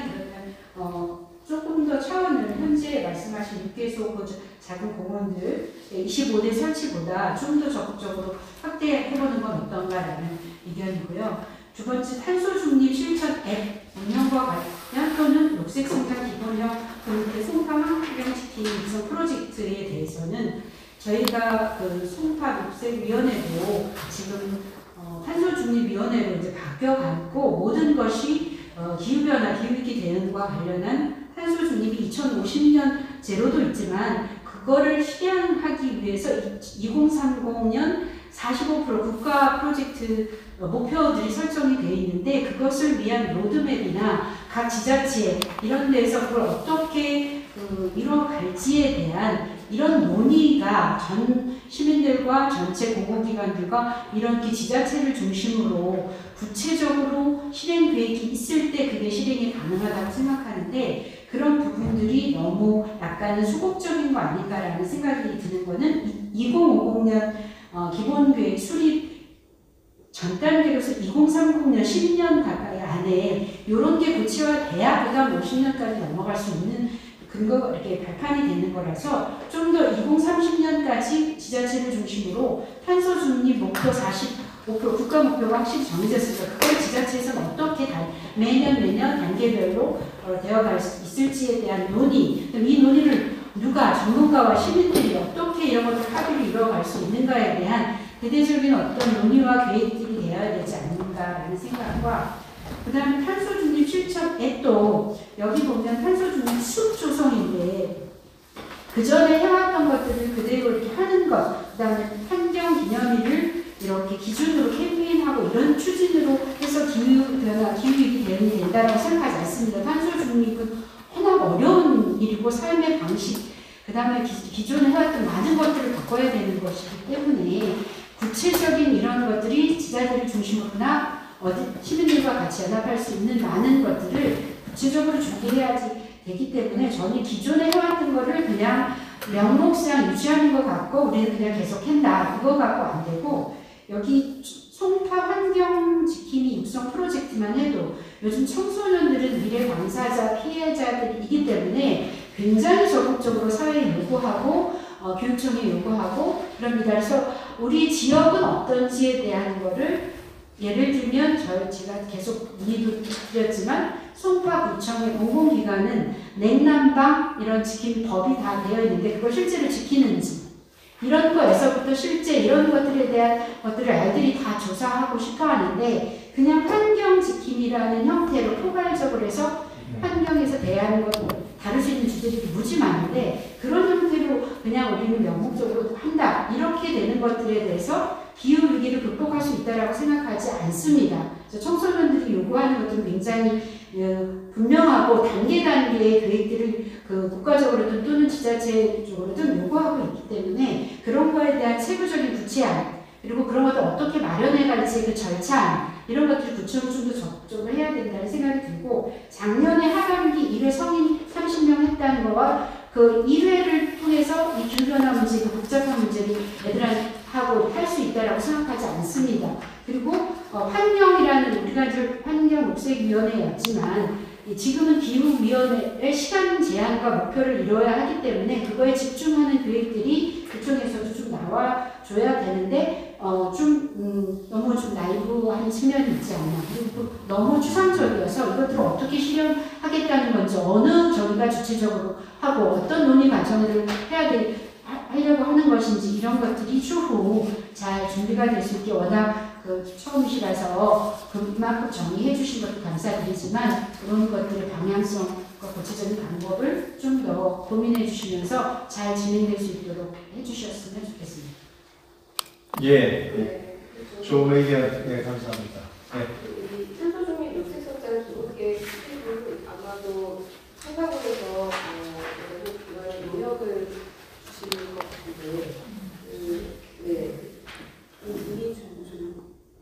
그러면 조금 더 차원을 현재 말씀하신 6개소 그 작은 공원들 25대 설치보다 좀 더 적극적으로 확대해보는 건 어떤가라는 의견이고요. 두 번째 탄소 중립 실천 앱 운영과 관련 또는 녹색 성장 기본형 그리고 송파 환경시티 육성 프로젝트에 대해서는 저희가 그 송파 녹색위원회도 지금 탄소중립위원회로 이제 바뀌어갔고 모든 것이 기후변화, 기후위기 대응과 관련한 탄소중립이 2050년 제로도 있지만 그거를 실현하기 위해서 2030년 45% 국가 프로젝트 목표들이 설정이 되어 있는데 그것을 위한 로드맵이나 각 지자체 이런 데서 그걸 어떻게 이뤄갈지에 대한 이런 논의가 전 시민들과 전체 공공기관들과 이런 지자체를 중심으로 구체적으로 실행 계획이 있을 때 그게 실행이 가능하다고 생각하는데 그런 부분들이 너무 약간은 소극적인 거 아닐까라는 생각이 드는 거는 2050년 기본계획 수립 전 단계로서 2030년 10년 가까이 안에 이런 게 구체화돼야 그다음 50년까지 넘어갈 수 있는 근거가 이렇게 발판이 되는 거라서 좀 더 2030년까지 지자체를 중심으로 탄소 중립 목표 45% 국가 목표가 확실히 정해졌으니까 그걸 지자체에서는 어떻게 매년 단계별로 되어갈 수 있을지에 대한 논의, 이 논의를 누가 전문가와 시민들이 어떻게 이런 것들 합의를 이뤄갈 수 있는가에 대한 대대적인 어떤 논의와 계획들이 되어야 되지 않는가라는 생각과 그 다음에 탄소중립 실천 앱도 여기 보면 탄소중립 숲 조성인데 그 전에 해왔던 것들을 그대로 이렇게 하는 것, 그 다음에 환경기념일을 이렇게 기준으로 캠페인하고 이런 추진으로 해서 기후변화, 기후위기 대응이 된다고 생각하지 않습니다. 탄소중립은 워낙 어려운 일이고 삶의 방식, 그 다음에 기존에 해왔던 많은 것들을 바꿔야 되는 것이기 때문에 구체적인 이런 것들이 지자체를 중심으로나 시민들과 같이 연합할 수 있는 많은 것들을 구체적으로 준비해야지 되기 때문에 저는 기존에 해왔던 거를 그냥 명목상 유지하는 것 같고 우리는 그냥 계속 한다 그거 갖고 안 되고 여기 송파 환경 지킴이 육성 프로젝트만 해도 요즘 청소년들은 미래 당사자 피해자들이기 때문에 굉장히 적극적으로 사회에 요구하고 교육청에 요구하고 그럽니다. 그래서 우리 지역은 어떤지에 대한 거를 예를 들면 제가 계속 문의도 드렸지만 송파구청의 공공기관은 냉난방 이런 지킴 법이 다 되어 있는데 그걸 실제로 지키는지 이런 거에서부터 실제 이런 것들에 대한 것들을 아이들이 다 조사하고 싶어 하는데 그냥 환경 지킴이라는 형태로 포괄적으로 해서 환경에서 대하는 것 다룰 수 있는 주제들이 무지 많은데 그런 형태로 그냥 우리는 명목적으로 한다 이렇게 되는 것들에 대해서 기후위기를 극복할 수 있다고 생각하지 않습니다. 청소년들이 요구하는 것들은 굉장히 분명하고 단계의 계획들을 국가적으로든 또는 지자체적으로든 요구하고 있기 때문에 그런 거에 대한 세부적인 구체안 그리고 그런 것들 어떻게 마련해 갈지 그 절차 이런 것들을 구체적으로 좀 더 적극적으로 해야 된다는 생각이 들고 작년에 하반기 1회 성인 30명 했다는 거와 그 1회를 통해서 이 기후변화 문제, 그 복잡한 문제를 애들하고 할 수 있다고 생각하지 않습니다. 그리고 환경이라는 우리가 이제 환경녹색위원회였지만 지금은 기후위원회의 시간 제한과 목표를 이뤄야 하기 때문에 그거에 집중하는 계획들이 그쪽에서도 좀 나와줘야 되는데 너무 좀 나이브한 측면이 있지 않나. 그리고 너무 추상적이어서 이것들을 어떻게 실현하겠다는 건지 어느 저희가 주체적으로 하고 어떤 논의 과정을 하려고 하는 것인지 이런 것들이 추후 잘 준비가 될 수 있게 워낙 처음이시라서 그만큼 정리해 주신 것도 감사드리지만 그런 것들의 방향성과 구체적인 방법을 좀 더 고민해 주시면서 잘 진행될 수 있도록 해 주셨으면 좋겠습니다. 예, 좋은 의견 감사합니다. 이 탄소중립 녹색성장 기본계획 수립은 아마도 청사군에서 이런 노력을 주시는 것 같은데 이미 좀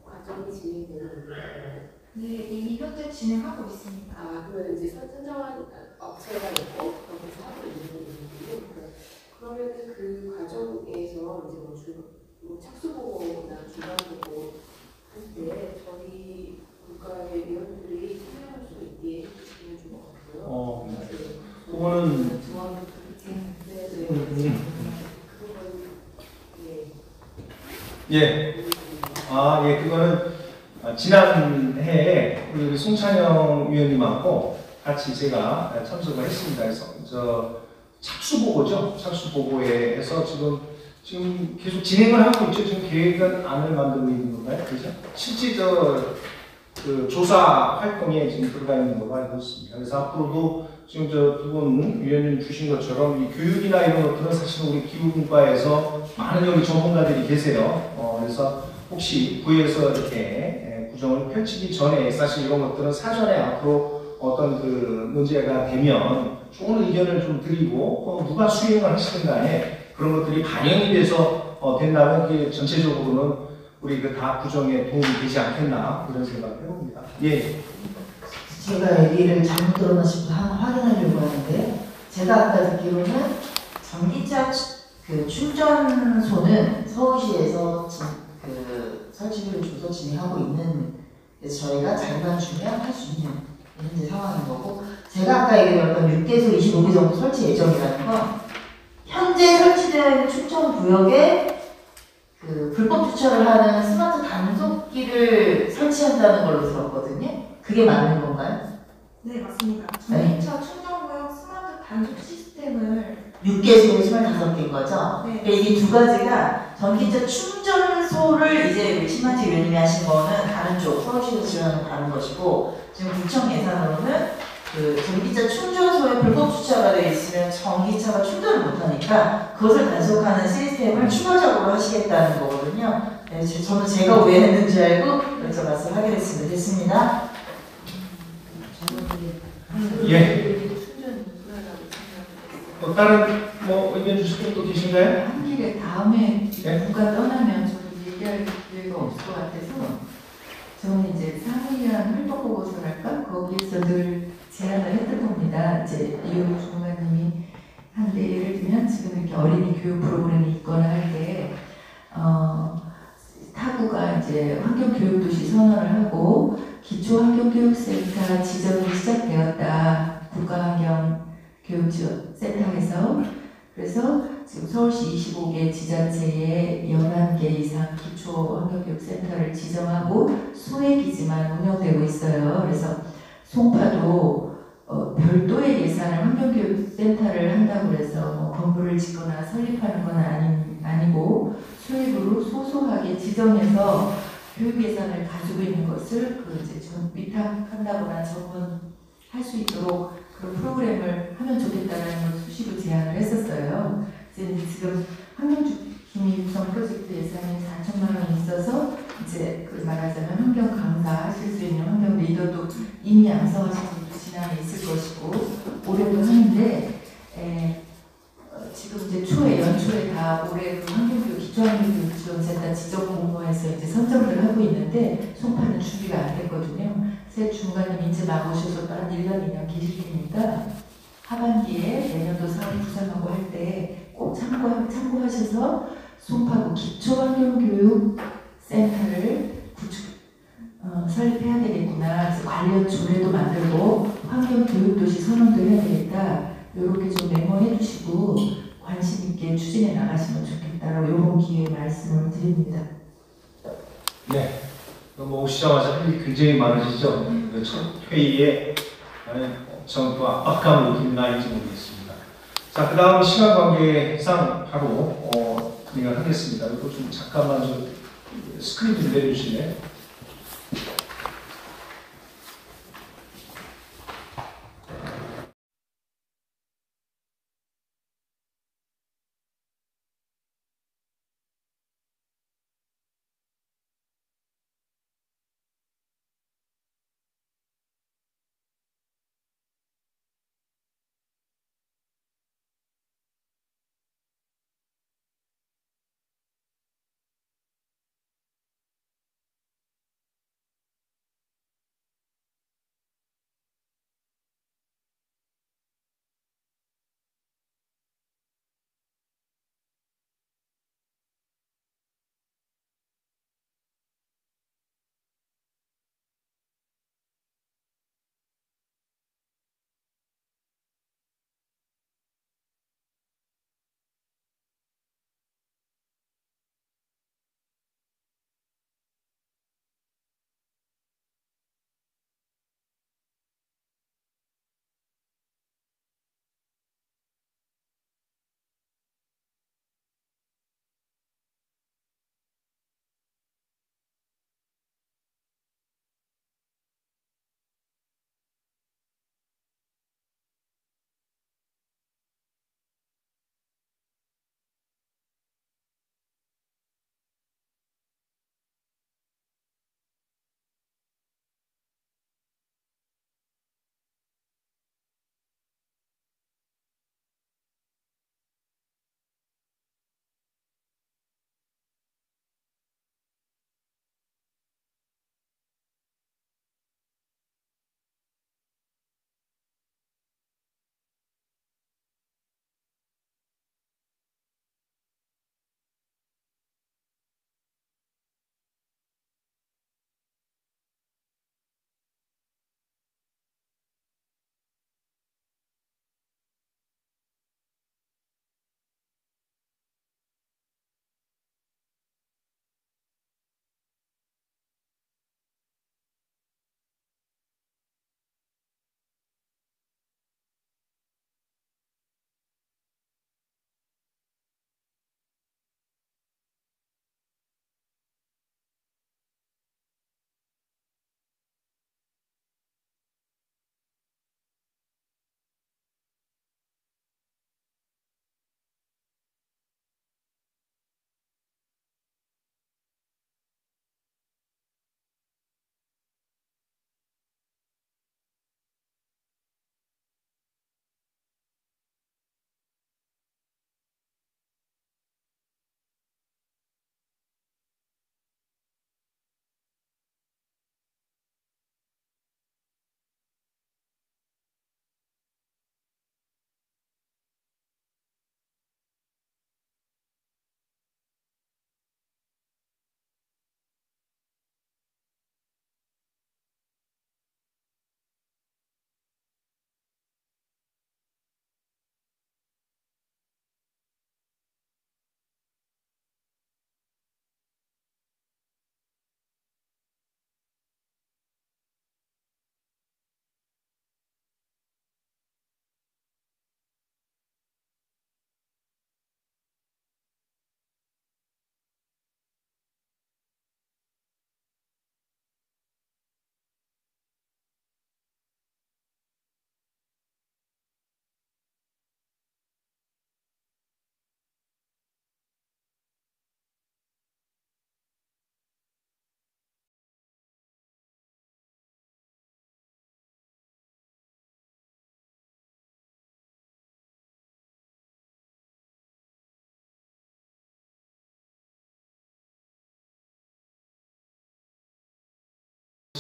과정이 진행되는 건가요? 네, 이미 현재 진행하고 있습니다. 그러면 이제 선정한 업체가 있고 거기서 하고 있는 거군요. 그러면 그 과정에서 이제 착수보고나 중간보고 할 때 저희 국가의 위원들이 참여할 수 있게 해주시면 좋을 것 같고요. 그거는 그거는 지난해에 우리 송찬영 위원님하고 같이 제가 참석을 했습니다. 그래서 착수보고죠. 착수보고에 해서 지금 계속 진행을 하고 있죠. 지금 계획은 안을 만들고 있는 건가요? 그죠? 실제 그 조사 활동에 지금 들어가 있는 걸로 알고 있습니다. 그래서 앞으로도 지금 두 분 위원님 주신 것처럼 이 교육이나 이런 것들은 사실 우리 기후분과에서 많은 여기 전문가들이 계세요. 그래서 혹시 부에서 이렇게 구정을 펼치기 전에 사실 이런 것들은 사전에 앞으로 어떤 그 문제가 되면 좋은 의견을 좀 드리고 누가 수행을 하시든 간에 그런 것들이 반영이 돼서 된다면 그게 전체적으로는 우리 그 다 구정에 도움이 되지 않겠나 그런 생각을 해봅니다. 예. 제가 얘기를 잘못 들었나 싶어 확인하려고 하는데요. 제가 아까 듣기로는 전기차 그 충전소는 서울시에서 설치비를 줘서 진행하고 있는, 그래서 저희가 잘만 주면 할 수 있는 현재 상황인 거고, 제가 아까 얘기했던 6개에서 25개 정도 설치 예정이라는 건 현재 설치되어 있는 충전 구역에 그 불법 주차를 하는 스마트 단속기를 설치한다는 걸로 들었거든요. 그게 맞는 건가요? 네, 맞습니다. 전기차 충전구역 스마트 단속 시스템을 6개에서 25개인 거죠? 네. 그러니까 이게 두 가지가 전기차 충전소를 이제 신만지 위원님이 하신 거는 다른 쪽, 서울시에서 지원하는 다른 것이고, 지금 구청 예산으로는 그 전기차 충전소에 불법 주차가 되어 있으면 전기차가 충전을 못하니까 그것을 단속하는 시스템을 추가적으로 하시겠다는 거거든요. 네, 저는 제가 오해했는지 알고 그래서 말씀하게 됐습니다. 됐습니다. 예. 다른 의견 주실 분 또 계신가요? 한 길에 다음에 네. 누가 떠나면 저도 얘기할 기회가 없을 것 같아서 저는 이제 사무위원 활동 보고서랄까 거기에서 늘 제안을 했던 겁니다. 이제 이효리 주무관님이 한데 예를 들면 지금 이렇게 어린이 교육 프로그램이 있거나 할 때 타구가 이제 환경교육도시 선언을 하고 기초환경교육센터 지정이 시작되었다. 국가환경교육센터에서. 그래서 지금 서울시 25개 지자체에 11개 이상 기초환경교육센터를 지정하고 소액이지만 운영되고 있어요. 그래서 송파도 별도의 예산을 환경교육센터를 한다고 해서 건물을 짓거나 설립하는 건 아니고 소액으로 소소하게 지정해서 교육 예산을 가지고 있는 것을 이제 좀 위탁한다거나 전문할 수 있도록 그런 프로그램을 하면 좋겠다는 걸 수시로 제안을 했었어요. 그래서 지금 환경주기미 구성 프로젝트 예산이 4천만 원이 있어서 이제 말하자면 환경 강사 하실 수 있는 환경 리더도 이미 양성하신 분도 지난해 있을 것이고 올해도 하는데 지금 이제 연초에 다 올해 그 환경교육 기초환경교육 지원센터 지정 공모해서 이제 선정을 하고 있는데 송파는 준비가 안 됐거든요. 새 중간님 이제 막 오셔서 또 한 1년, 2년 계실 테니까 하반기에 내년도 사업 구상하고 할 때 꼭 참고하셔서 송파구 기초환경교육 센터를 설립해야 되겠구나. 그래서 관련 조례도 만들고 환경교육도시 선언도 해야 되겠다. 이렇게 좀 메모해 주시고 관심 있게 추진해 나가시면 좋겠다라고 이번 기회에 말씀을 드립니다. 네. 오시자마자 할 일이 굉장히 많으시죠? 첫 회의에 전 또 압박감을 느끼는지 모르겠습니다. 자, 그 다음 시간 관계상 바로 진행을 하겠습니다. 이거 좀 잠깐만 스크린 좀 내려주실래요?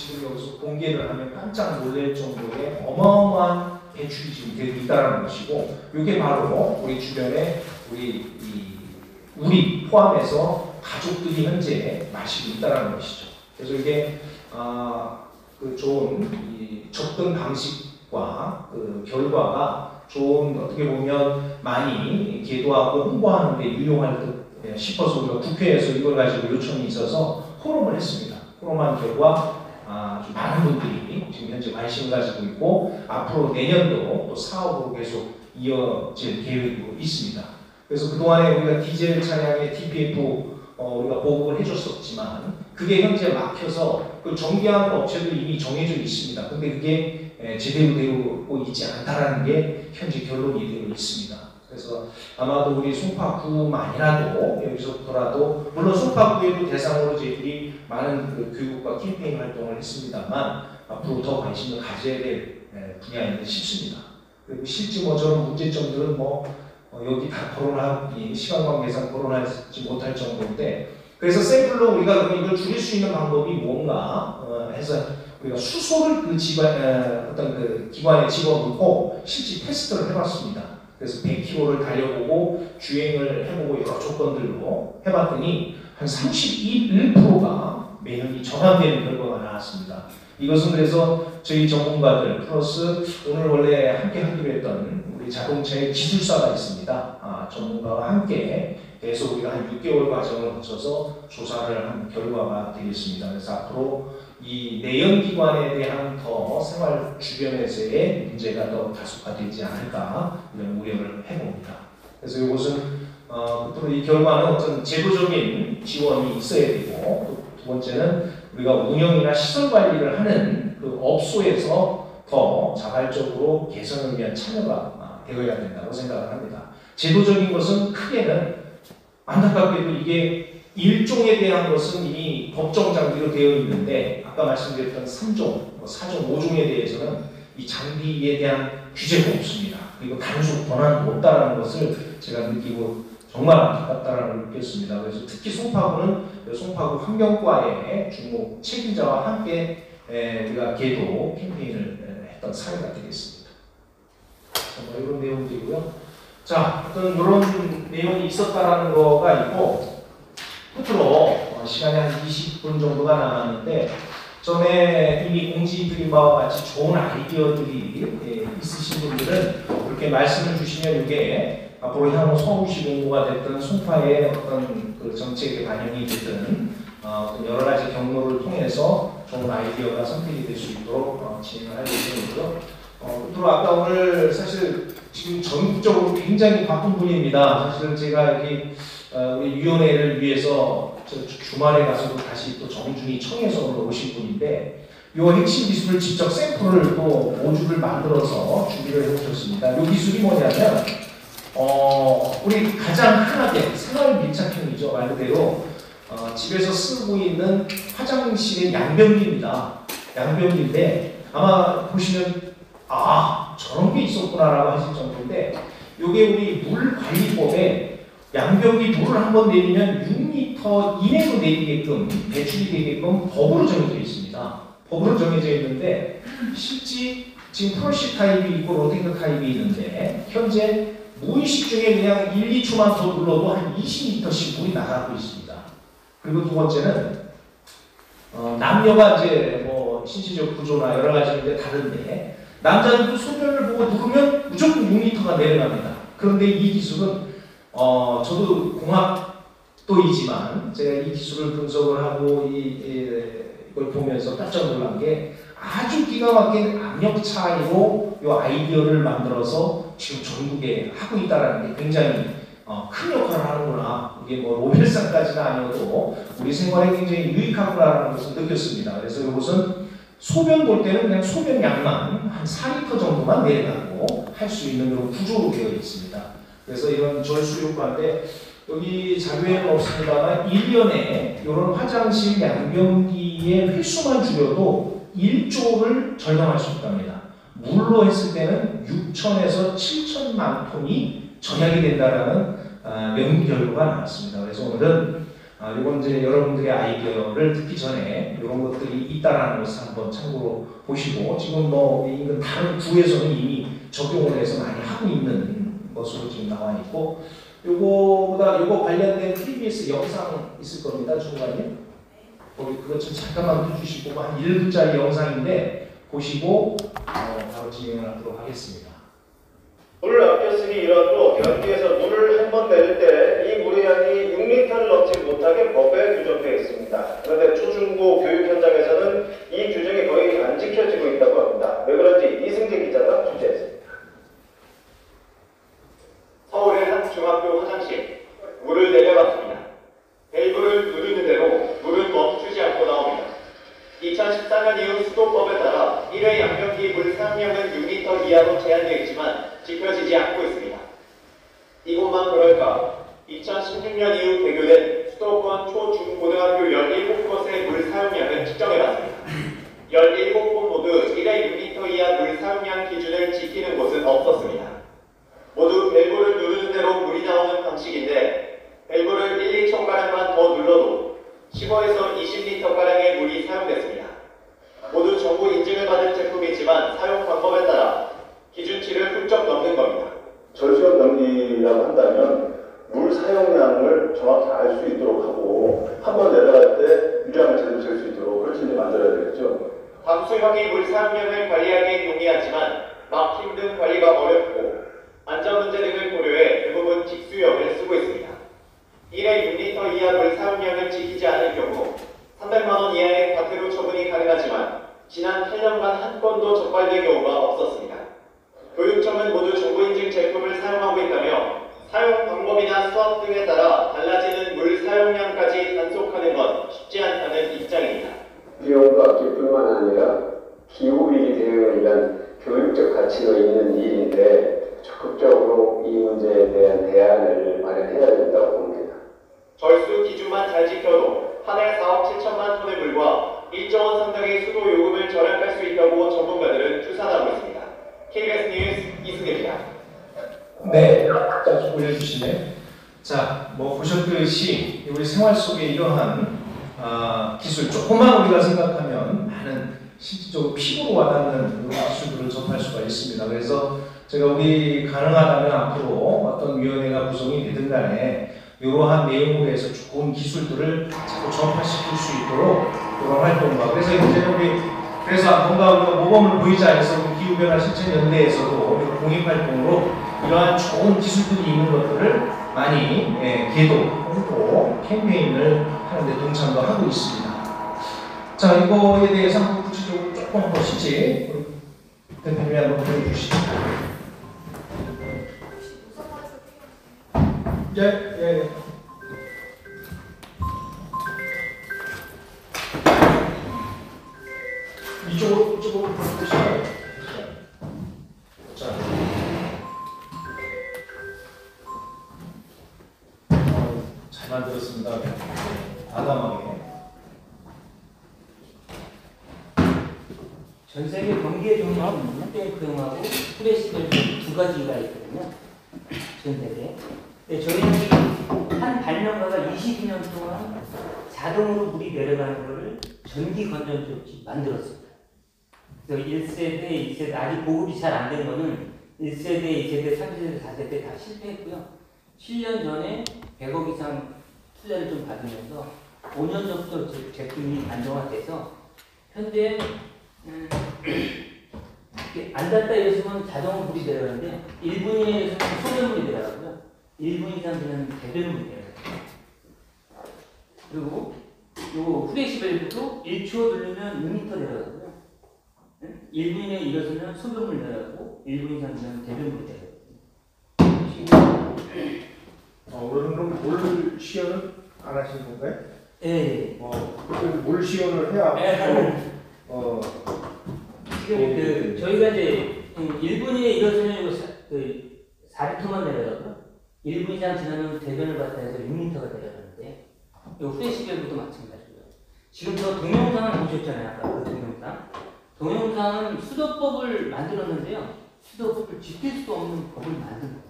지금 여기서 공개를 하면 깜짝 놀랄 정도의 어마어마한 배출이 지금 되고 있다는 것이고, 이게 바로 우리 주변에 우리 포함해서 가족들이 현재 마시고 있다는 것이죠. 그래서 이게 그 좋은 접근 방식과 그 결과가 좋은, 어떻게 보면 많이 계도하고 홍보하는 데 유용할 듯 싶어서 우리가 국회에서 이걸 가지고 요청이 있어서 포럼을 했습니다. 포럼한 결과 아주 많은 분들이 지금 현재 관심을 가지고 있고, 앞으로 내년도 또 사업으로 계속 이어질 계획으로 있습니다. 그래서 그동안에 우리가 디젤 차량의 TPF 우리가 보급을 해줬었지만, 그게 현재 막혀서 그 정비하는 업체도 이미 정해져 있습니다. 근데 그게 제대로 되고 있지 않다라는 게 현재 결론이 되고 있습니다. 그래서 아마도 우리 송파구만이라도 여기서부터라도, 물론 송파구에도 대상으로 저희들이 많은 그 교육과 캠페인 활동을 했습니다만, 앞으로 더 관심을 가져야 될 분야인 듯 싶습니다. 그리고 실제 저런 문제점들은 여기 다 시간 관계상 거론하지 못할 정도인데, 그래서 샘플로 우리가 그럼 이걸 줄일 수 있는 방법이 뭔가 해서 우리가 수소를 그 어떤 그 기관에 집어넣고 실제 테스트를 해봤습니다. 그래서 100km를 달려보고 주행을 해보고 여러 조건들로 해봤더니 한 31%가 매연이 전환되는 결과가 나왔습니다. 이것은 그래서 저희 전문가들 플러스 오늘 원래 함께 하기로 했던 우리 자동차의 기술사가 있습니다. 전문가와 함께 계속 우리가 한 6개월 과정을 거쳐서 조사를 한 결과가 되겠습니다. 그래서 앞으로 이 내연기관에 대한 더 생활 주변에서의 문제가 더 가속화되지 않을까 이런 우려를 해봅니다. 그래서 이것은 끝으로 이 결과는 어떤 제도적인 지원이 있어야 되고, 두 번째는 우리가 운영이나 시설 관리를 하는 그 업소에서 더 자발적으로 개선을 위한 참여가 되어야 된다고 생각을 합니다. 제도적인 것은 크게는 안타깝게도 이게 1종에 대한 것은 이미 법정 장비로 되어 있는데, 아까 말씀드렸던 3종, 4종, 5종에 대해서는 이 장비에 대한 규제가 없습니다. 그리고 단속 권한도 없다는 것을 제가 느끼고 정말 안타깝다는 걸 느꼈습니다. 그래서 특히 송파구는 송파구 환경과의 주목 책임자와 함께 우리가 계도 캠페인을 했던 사례가 되겠습니다. 이런 내용들이고요. 자, 어떤 이런 내용이 있었다라는 거가 있고, 끝으로 시간이 한 20분 정도가 남았는데, 전에 이미 공지 드린 바와 같이 좋은 아이디어들이 있으신 분들은 이렇게 말씀을 주시면 이게 앞으로 향후 서울시 공무가 됐든 송파의 어떤 그 정책에 반영이 됐든 여러 가지 경로를 통해서 좋은 아이디어가 선택이 될 수 있도록 진행을 할 예정이고요. 끝으로 아까 오늘 사실 지금 전국적으로 굉장히 바쁜 분입니다. 사실 제가 여기 우리 위원회를 위해서 주말에 가서도 다시 또 정준이 청에서 오신 분인데, 이 핵심 기술을 직접 샘플을 또 모듈을 만들어서 준비를 해오셨습니다. 이 기술이 뭐냐면 우리 가장 흔하게 생활 밀착형이죠. 말 그대로 집에서 쓰고 있는 화장실의 양변기입니다. 양변기인데 아마 보시면 저런 게 있었구나라고 하실 정도인데, 이게 우리 물관리법에 양변기 물을 한번 내리면 6m 이내로 내리게끔 배출이 되게끔 법으로 정해져 있습니다. 법으로 정해져 있는데, 실제 지금 프로시 타입이 있고 로테이크 타입이 있는데, 현재 무의식 중에 그냥 1, 2초만 더 눌러도 한 20m씩 물이 나가고 있습니다. 그리고 두 번째는 남녀가 이제 신체적 구조나 여러 가지인데 다른데, 남자들도 소변을 보고 누르면 무조건 6m가 내려갑니다. 그런데 이 기술은 저도 공학도이지만 제가 이 기술을 분석을 하고 이걸 보면서 깜짝 놀란 게, 아주 기가 막힌 압력 차이로 이 아이디어를 만들어서 지금 전국에 하고 있다는 게 굉장히 큰 역할을 하는구나. 이게 노벨상까지는 아니어도 우리 생활에 굉장히 유익하구나라는 것을 느꼈습니다. 그래서 이것은 소변 볼 때는 그냥 소변 양만 한 4리터 정도만 내려가고 할 수 있는 그런 구조로 되어 있습니다. 그래서 이런 절수 효과인데, 여기 자료에는 없습니다만 1년에 이런 화장실 양변기의 횟수만 줄여도 1조를 절감할 수 있답니다. 물로 했을 때는 6천에서 7천만 톤이 절약이 된다는 연구 결과가 나왔습니다. 그래서 오늘은 이건 이제 여러분들의 아이디어를 듣기 전에 이런 것들이 있다라는 것을 한번 참고로 보시고, 지금 뭐 인근 다른 구에서는 이미 적용을 해서 많이 하고 있는 것으로 지금 나와 있고, 요거 관련된 TBS 영상 있을 겁니다, 중간에. 그것 좀 잠깐만 해주시고, 한 1분짜리 영상인데 보시고 바로 진행을 하도록 하겠습니다. 물을 아껴 쓰기 일환으로 변기에서 물을 한 번 내릴 때 이 물의 양이 6리터를 넘지 못하게 법에 규정되어 있습니다. 그런데 초중고 교육 현장에서는 이 규정이 거의 안 지켜지고 있다고 합니다. 왜 그런지 이승재 기자가 취재했습니다. 서울의 한 중학교 화장실, 물을 내려봤습니다. 밸브를 누르는 대로 물은 멈추지 않고 나옵니다. 2014년 이후 수도법에 따라 1회 양변기 물 사용량은 6리터 이하로 제한되어 있지만 지켜지지 않고 있습니다. 이곳만 그럴까? 2016년 이후 개교된 수도권 초중고등학교 17곳의 물 사용량을 측정해봤습니다. 17곳 모두 1회 6리터 이하 물 사용량 기준을 지키는 곳은 없었습니다. 모두 밸브를 누르는 대로 물이 나오는 방식인데, 밸브를 1, 2초가량만 더 눌러도 15에서 20리터가량의 물이 사용됐습니다. 모두 정부 인증을 받은 제품이지만 사용 방법에 따라 기준치를 훌쩍 넘는 겁니다. 절수형 변기라고 한다면 물 사용량을 정확히 알 수 있도록 하고, 한 번 내려갈 때 유량을 제대로 잴 수 있도록 그렇게 이제 만들어야 되겠죠. 담수형이 물 사용량을 관리하기엔 용이하지만 막힘 등 관리가 어렵고 안전 문제 등을 고려해 대부분 직수형을 쓰고 있습니다. 1회 6리터 이하 물 사용량을 지키지 않을 경우 300만 원 이하의 과태료 처분이 가능하지만 지난 8년간 한 건도 적발된 경우가 없었습니다. 교육청은 모두 정부인증 제품을 사용하고 있다며 사용 방법이나 수압 등에 따라 달라지는 물 사용량까지 단속하는 건 쉽지 않다는 입장입니다. 비용과 아낄뿐만 아니라 기후위기 대응을 위한 교육적 가치가 있는 일인데 적극적으로 이 문제에 대한 대안을 마련해야 된다고 봅니다. 절수 기준만 잘 지켜도 한 해 4억 7천만 톤의 물과 1조 원 상당의 수도 요금을 절약할 수 있다고 전문가들은 추산하고 있습니다. KBS 뉴스 이승재입니다. 네, 자, 좀 올려주시네. 자, 뭐 보셨듯이 우리 생활 속에 이러한 기술, 조금만 우리가 생각하면 많은 실질적으로 피부로 와닿는 기술들을 접할 수가 있습니다. 그래서 제가 우리 가능하다면 앞으로 어떤 위원회가 구성이 되든 간에 이러한 내용으로 해서 좋은 기술들을 자꾸 전파시킬 수 있도록 이런 활동과, 그래서 이제 그래서 뭔가 우리가 모범을 보이자 해서 기후변화 실천연대에서도 공익 활동으로 이러한 좋은 기술들이 있는 것들을 많이 계도, 홍보, 캠페인을 하는데 동참도 하고 있습니다. 자, 이거에 대해서 한번 구체적으로 조금 한 번씩 대표님이 한번 보여주시죠. 예. 이쪽으로 보실까요? 자. 잘 만들었습니다. 아담하게. 전 세계 경기의 종목은 홈페이크용하고 프레시벨 두 가지가 있거든요. 전 세계에. 네, 저희는 한 발명가가 22년 동안 자동으로 물이 내려가는 것을 전기 건전조치 만들었습니다. 그래서 1세대, 2세대, 아직 보급이 잘 안 된 거는 1세대, 2세대, 3세대, 4세대 다 실패했고요. 7년 전에 100억 이상 투자를 좀 받으면서 5년 전부터 제품이 안정화돼서 현재 안 닿다 이랬으면 자동으로 물이 내려가는데 1분 이내에서는 소변물이 내려가고요. 1분 이상 되면 대변물이 내려가요. 그리고 요 후레쉬 밸브도 1초 누르면 6m 내려가고요. 1분 이내에 일어서면 소변물 내려가고 1분 이상 되면 대변물이 내려가요. 오늘은 그럼 물 시연을 안 하시는 건가요? 네. 물 시연을 해야 지금 저희가 이제 1분 이내에 일어서면 4리터만 내려가고요. 1분 이상 지나면 대변을 받다 해서 6리터가 내려가는데 이 후레쉬 밸브도 마찬가지고요. 지금 저 동영상을 보셨잖아요. 아까 그 동영상. 동영상은 수도법을 만들었는데요. 수도법을 지킬 수 없는 법을 만든 겁니다.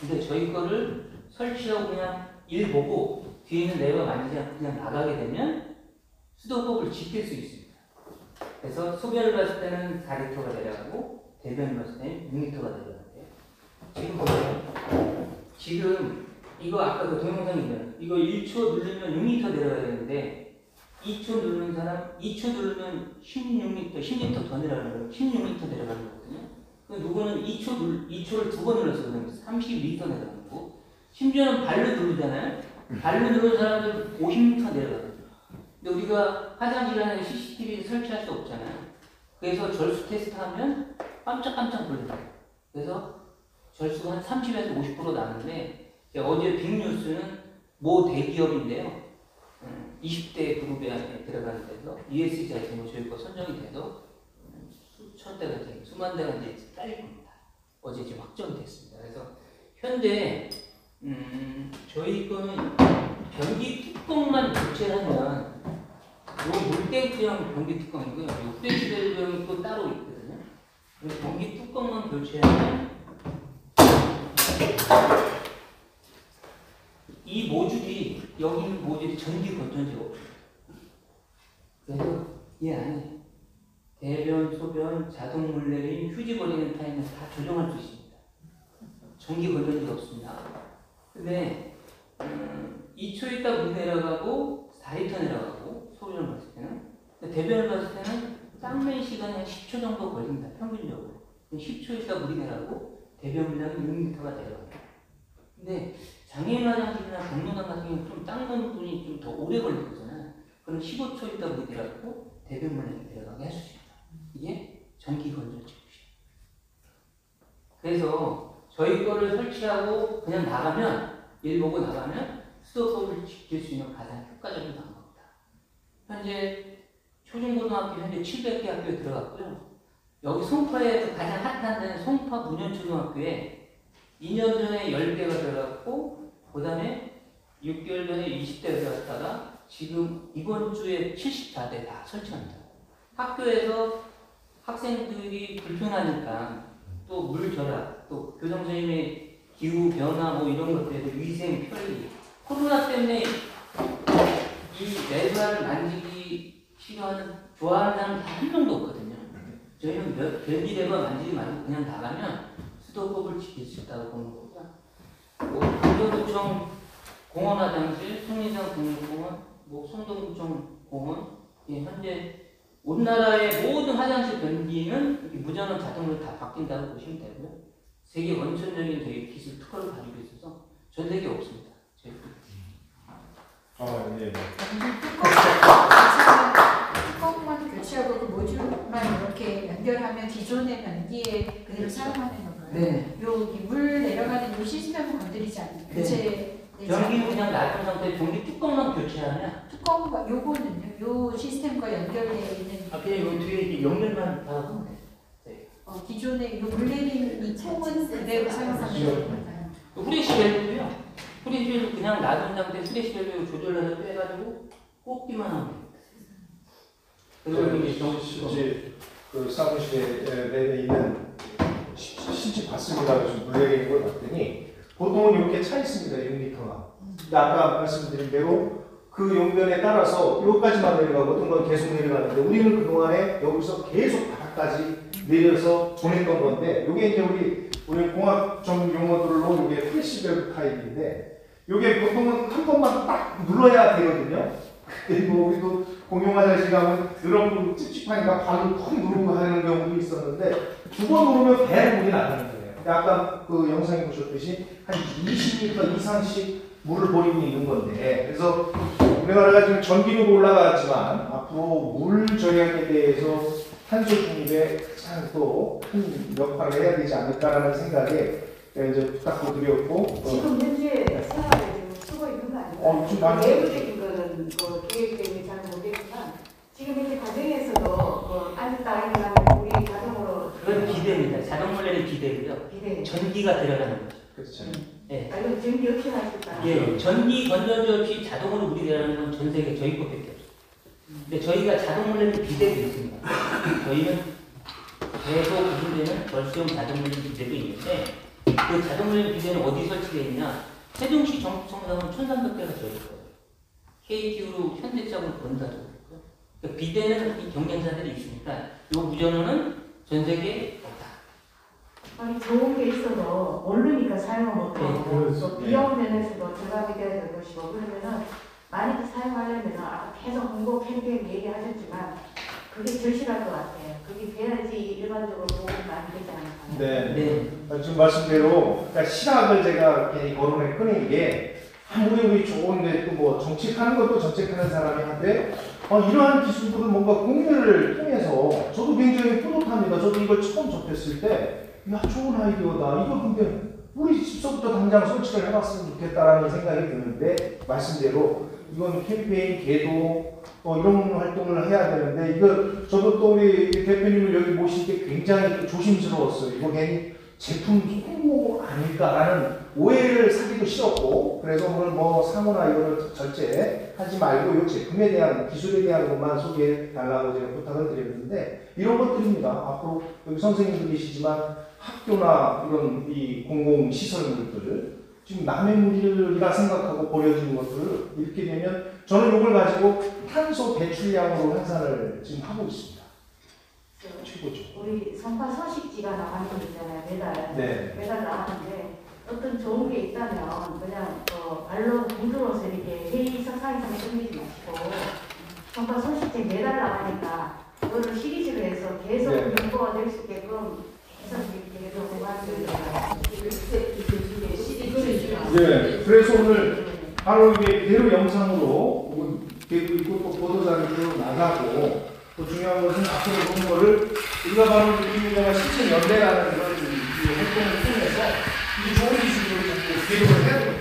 근데 저희 거를 설치하고 그냥 일 보고 뒤에 있는 레버 만지지 않고 그냥 나가게 되면 수도법을 지킬 수 있습니다. 그래서 소변을 봤을 때는 4리터가 내려가고 대변을 봤을 때는 6리터가 내려가는데요. 지금 보세요. 지금 이거 아까 그 동영상이면 이거 1초 누르면 6리터 내려가야 되는데 2초 누르는 사람 2초 누르면 10리터 더 내려가는 거예요. 16리터 내려가는 거거든요. 누구는 2초를 2번 눌러서 그러면 30리터 내려가는 거고 심지어는 발로 누르잖아요. 발로 누르는 사람들은 50리터 내려가거든요. 근데 우리가 화장실 안에 CCTV를 설치할 수 없잖아요. 그래서 절수 테스트하면 깜짝깜짝 놀라요. 그래서 절수가 한 30에서 50% 나는데 어제 빅뉴스는 모 대기업인데요. 20대 그룹에 안에 들어가는 데서 ESG 자체로 저희 거 선정이 돼서 수천 대가 이제 수만 대가 이제 딸릴 겁니다. 어제 지금 확정이 됐습니다. 그래서 현재 저희 거는 변기 뚜껑만 교체하면 요 물탱크형 변기 뚜껑이고요. 요 프레시벨병이 또 따로 있거든요. 변기 뚜껑만 교체하면 이 모듈이 여기 있는 모듈이 전기 건전지가 없어요. 그래서 이 안에 대변, 소변, 자동 물내림, 휴지 버리는 타임을 다 조정할 수 있습니다. 전기 건전지가 없습니다. 근데 2초 있다 물 내려가고 4리터 내려가고 소변을 봤을 때는 대변을 봤을 때는 닦는 시간이 한 10초 정도 걸립니다. 평균적으로. 10초 있다 물이 내려가고 대변 물량이 6리터가 내려갑니다. 근데 장애인 화장실이나 공론장 같은 경우는 좀 닦는 분이 좀 더 오래 걸릴 거잖아요. 그럼 15초 있다 물이 내려가고 대변 물량이 내려가게 할 수 있습니다. 이게 전기 건전지입니다. 그래서 저희 거를 설치하고 그냥 나가면 일 보고 나가면 수도법을 지킬 수 있는 가장 효과적인 방법입니다. 현재 초중고등학교 현재 700개 학교에 들어갔고요. 여기 송파에서 가장 핫한 데는 송파 문현초등학교에 2년 전에 10개가 들어갔고 그 다음에 6개월 전에 20대가 들어갔다가 지금 이번 주에 74대 다 설치합니다. 학교에서 학생들이 불편하니까 또 물 절약, 또 교장선생님의 기후 변화 뭐 이런 것들에 대해서 위생, 편리, 코로나 때문에 이 레바를 만지기 싫어하는, 좋아하는 사람 다 한 명도 없거든요. 저희는 변기 레바 만지지 말고 그냥 나가면 수도법을 지킬 수 있다고 보는 거고요. 뭐 강서구청 공원화장실, 송리산 국립공원, 뭐 송동구청 공원, 현재 우리나라의 모든 화장실 변기는 이렇게 무전원 자동으로 다 바뀐다고 보시면 되고요. 세계 원천적인 저희 기술 특허를 가지고 있어서 전 세계에 없습니다. 저희 네. 뚜껑만 교체하고 그 모듈만 이렇게 연결하면 기존의 변기에 그대로 사용하는 건가요? 네. 여기 물 내려가는 요 시스템을 건드리지 않는 교체. 변기는 그냥 놔둔 상태에 변기 뚜껑만 교체하면 뚜껑과 요거는요? 요 시스템과 연결되어 있는 그냥 요 뒤에 이렇게 연결만 다 하면 돼요. 기존의 요 물내리는 이 통은 그대로 사용하는 건가요? 후레쉬 밸브요. 후레쉬 밸브 그냥 놔둔 상태에 후레쉬 밸브 조절해서 빼가지고 꽂기만 하면 돼요. 그리고 이제 그 사무실에 내에 있는 실제 봤습니다. 그래서 물내리는 걸 봤더니 보통은 이렇게 차 있습니다. 6리터가. 근데 아까 말씀드린 대로 그 용변에 따라서 여기까지만 내려가고 어떤 건 계속 내려가는데 우리는 그동안에 여기서 계속 바닥까지 내려서 보냈던 건데 이게 이제 우리 공학적 용어들로 이게 플래시밸브 타입인데 이게 보통은 한 번만 딱 눌러야 되거든요. 그리고 우리도 공용화장실 가면 드럼 찝찝하니까 발로 턱 누르고 하는 경우도 있었는데 2번 누르면 배로 물이 나가는 거예요. 근데 아까 그 영상에 보셨듯이 한 20m 이상씩 물을 버리고 있는 건데 그래서 우리나라가 지금 전기력이 올라갔지만 앞으로 물 절약에 대해서 탄소 중립에 가장 또 큰 역할을 해야 되지 않을까라는 생각에 이제 부탁도 드렸고 지금 현재 생활에 지금 쓰고 있는 거 아닌가요? 좀 많이 내부적인 거는 그 계획 때문에 잘 모르겠지만 지금 현재 과정에서도 안다니면 우리 자동으로 그건 비대입니다. 자동 물레는 비대고요. 비대. 전기가 들어가는 거죠. 그렇죠. 네. 이건 전기 없이 하실까요? 예, 전기 건전지 없이 자동으로 물이 들어가는 건 전 세계 저희 것밖에 없어요. 근데 저희가 자동 물레는 비대도 있습니다. 저희는 계속 운전되는 절수형 자동 물레 비대도 있는데 그 자동 물레 비대는 어디 설치되어 있냐? 세종시 정부청사는 1,300개가 저희 거예요. KT로 현대적으로 번다도 그렇고. 그러니까 비대는 이 경쟁사들이 있으니까 이 무전호는 전 세계에 없다. 아니 좋은 게 있어도 모르니까 사용을 못하고 네, 또 비용 면에서도 절감이 돼야 될 것이고 그러면은 많이 사용하려면 아까 계속 홍보 캠페인 얘기하셨지만 그게 절실할 것 같아요. 그게 돼야지 일반적으로 도움이 많이 되지 않을까요? 네. 지금 말씀대로 그러니까 시각을 제가 이렇게 거론에 꺼낸 게 아무리 좋은데 또 뭐 정책하는 것도 정책하는 사람이 한데 이러한 기술들을 뭔가 공유를 통해서 저도 굉장히 뿌듯합니다. 저도 이걸 처음 접했을 때 야 좋은 아이디어다. 이거 근데 우리 집서부터 당장 설치를 해봤으면 좋겠다라는 생각이 드는데 말씀대로 이건 캠페인, 계도 이런 활동을 해야 되는데 이거 저도 또 우리 대표님을 여기 모실 때 굉장히 조심스러웠어요. 이거 괜히 제품 홍보 아닐까라는 오해를 사기도 싫었고 그래서 오늘 뭐 상호나 이거를 절제하지 말고 이 제품에 대한 기술에 대한 것만 소개해 달라고 제가 부탁을 드렸는데 이런 것들입니다. 앞으로 여기 선생님들이시지만 학교나 이런 이 공공시설물들 지금 남의 물이라 생각하고 버려지는 것들을 이렇게 되면 저는 이걸 가지고 탄소 배출량으로 환산을 지금 하고 있습니다. 최고죠. 우리 성파 서식지가 나가는 거 있잖아요. 매달. 네. 매달 나가는데 어떤 좋은 게 있다면 그냥 발로 구두로서 이렇게 회의 석상에서 끝내지 마시고 성파 서식지 매달 나가니까 그거를 시리즈로 해서 계속 네. 홍보가 될 수 있게끔 계속 이렇게 네, 그래서 오늘 바로 이게 그대로 영상으로 되고 있고 또 보도자료로 나가고 또 중요한 것은 앞으로 그런 거를 우리가 바로 국민의당 실천 연대라는 그런 활동을 통해서 이 좋은 기술을 자꾸 기록을 해야 돼요.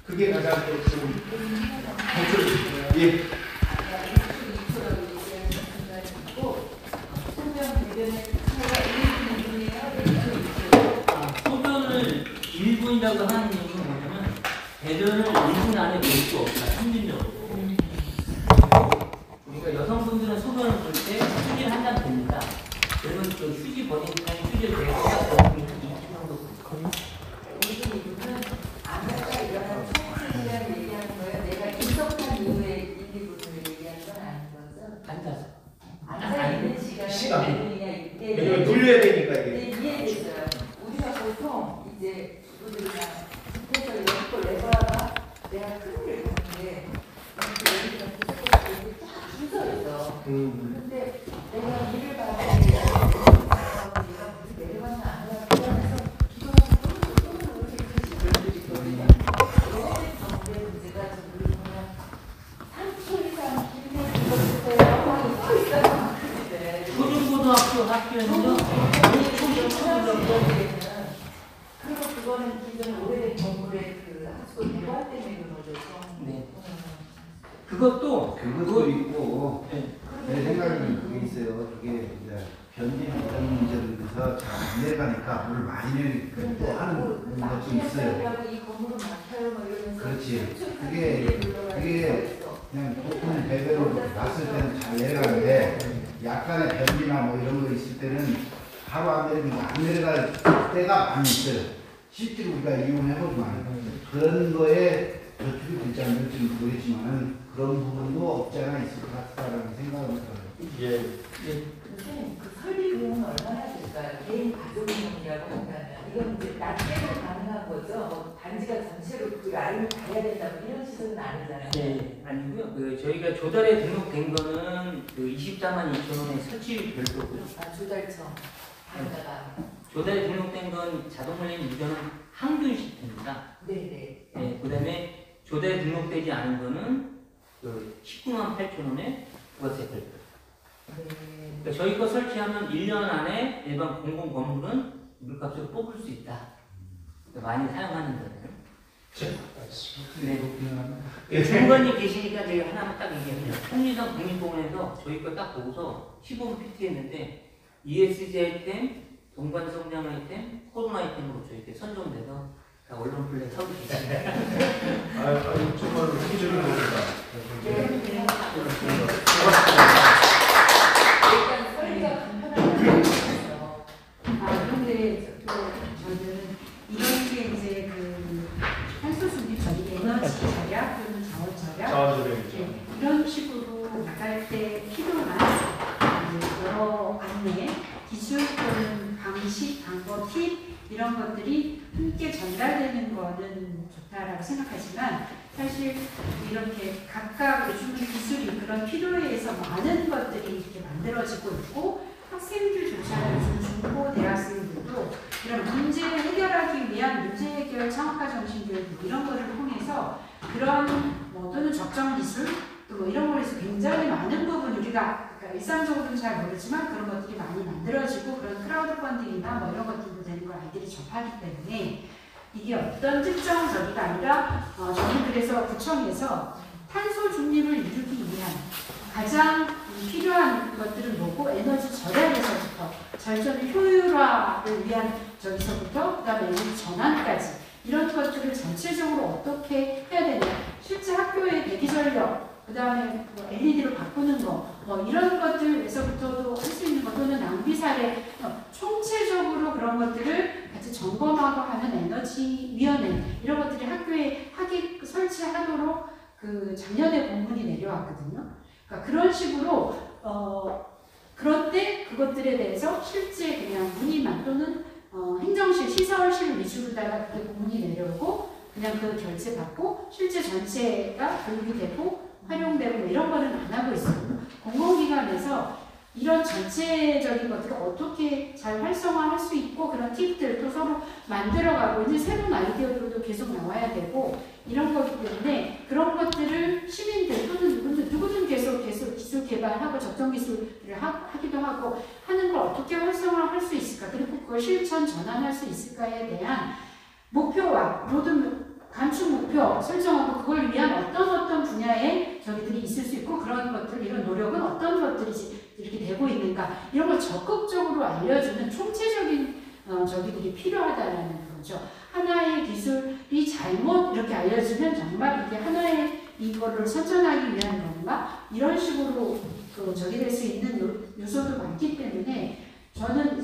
그게 가장 좀 예. 소변을 1분이라고 하는 이유는 뭐냐면 배변을 1분 안에 볼 수 없다. 평균적으로. 우리가 여성분들은 소변을 볼 때 휴지를 한 장 봅니다. 여러분 그 휴지 버린 타임 휴지를 내서 거의 2kg 정도 걸거든요. 무슨 이유는 아내가 일어난 총수시간 얘기하는 거예요. 내가 인석한 이후에 1, 2분을 얘기하는 건 아닌 거죠? 앉아서. 앉아있는 시간이 1분이냐 이때 왜냐면 돌려야 되니까 이게. 네, 이해됐어요. 우리가 보통 이제 우리가 집에서 연습을 내봐가 내가 큰일을 봤는데 여기서 딱 줄 서 있어. 근데 내가 일을 봤는데 내가 무슨 내려갔나 안 내려갔나 해서 기도하고 또 이렇게 글씨를 드리거든요. 오래된 정부의 문제가 지금 우리 보면 3초 이상 길게 읽어주세요 하고 써 있어요. 초중고등학교 학교에는요. 그리고 그거는 기존 오래된 건물의 그 학교 개발 때문에 그런 거죠. 네. 그것도 있고 내 생각에는 그게 있어요. 그게 이제 변기나 이런 문제를 위해서 잘 안 내려가니까 물을 많이 내리고 또 하는 것도 좀 있어요. 이 건물은 막혀요 뭐 이러면서 그렇지. 그게 그냥 보통 배배로 놨을 때는 잘 내려가는데 약간의 변기나 뭐 이런 거 있을 때는 바로 안 내리면 안 내려갈 때가 많이 있어요. 실제로 우리가 이용해보지만 그런 거에 저축이 될지 안 될지는 모르겠지만 그런 부분도 없지 않아 있을 것 같다라는 생각을 들어요. 예. 선생님, 그 설비 비용은 얼마나 될까요? 개인 가족용이라고 한다면 이건 이제 납땜으로 가능한 거죠? 뭐 단지가 전체로 그 라인을 가야 된다 뭐 이런 시설은 아니잖아요. 네, 아니고요. 그 저희가 조달에 등록된 거는 그 24만 2천 원의 설치 별도고요. 아, 조달청. 하다가. 조달에 등록된 건 자동물림 무전은 항균 시스템입니다. 네네. 네, 그다음에 조달에 등록되지 않은 거는 그 19만 8천 원의 부가세 별도. 네. 그러니까 저희 거 설치하면 1년 안에 일반 공공 건물은 물값을 뽑을 수 있다. 그러니까 많이 사용하는 거예요. 네. 주무관님 계시니까 제가 하나만 딱 얘기해요. 통리성 국립공원에서 저희 거 딱 보고서 시범 PT 했는데 ESG 아이템, 동반 성장 아이템, 코로나 아이템으로 저희 선정돼서 다 언론 플레이 서고 계십니다. 정말 획기적인 겁니다. 일단 설계가 간편하게 있어요. 근데 저는 이런 게 이제 그 탄소 수립 전기 에너지 절약 또는 자원 절약 자원 절약이죠. 방식 이런 것들이 함께 전달되는 거는 좋다라고 생각하지만 사실 이렇게 각각 요즘은 기술이 그런 필요에 의해서 많은 것들이 이렇게 만들어지고 있고 학생들조차 요즘 중고 대학생들도 이런 문제를 해결하기 위한 문제 해결 창업가 정신 교육 이런 거를 통해서 그런 또는 적정 기술 또 뭐 이런 거에서 굉장히 많은 부분 우리가 그러니까 일상적으로는 잘 모르지만 그런 것들이 많이 만들어지고 그런 크라우드 펀딩이나 뭐 이런 것들도 되는 걸 아이들이 접하기 때문에 이게 어떤 특정 저기가 아니라 저는 그래서 구청에서 탄소 중립을 이루기 위한 가장 필요한 것들은 뭐고 에너지 절약에서부터 절전 효율화를 위한 저기서부터 그다음에 에너지 전환까지 이런 것들을 전체적으로 어떻게 해야 되냐 실제 학교의 대기전력 그 다음에 뭐 LED로 바꾸는 거, 뭐 이런 것들에서부터도 할 수 있는 것 또는 낭비 사례, 총체적으로 그런 것들을 같이 점검하고 하는 에너지위원회 이런 것들이 학교에 설치하도록 그 작년에 공문이 내려왔거든요. 그러니까 그런 식으로 그런데 그것들에 대해서 실제 그냥 문의만 또는 행정실, 시설실 위주로다가 그렇게 공문이 내려오고 그냥 그 결제 받고 실제 전체가 교육이 되고 활용되고 이런 거는 안 하고 있어요. 공공기관에서 이런 전체적인 것들을 어떻게 잘 활성화할 수 있고 그런 팁들도 서로 만들어가고 이제 새로운 아이디어들도 계속 나와야 되고 이런 거기 때문에 그런 것들을 시민들 또는 누구든 계속 기술 개발하고 적정 기술을 하기도 하고 하는 걸 어떻게 활성화할 수 있을까 그리고 그걸 실천 전환할 수 있을까에 대한 목표와 모든 감축 목표 설정하고 그걸 위한 어떤 분야에 저희들이 있을 수 있고 그런 것들 이런 노력은 어떤 것들이 이렇게 되고 있는가 이런 걸 적극적으로 알려주는 총체적인 저기들이 필요하다라는 거죠. 하나의 기술이 잘못 이렇게 알려주면 정말 이게 하나의 이거를 선전하기 위한 건가 이런 식으로 저기 될 수 있는 요소도 많기 때문에 저는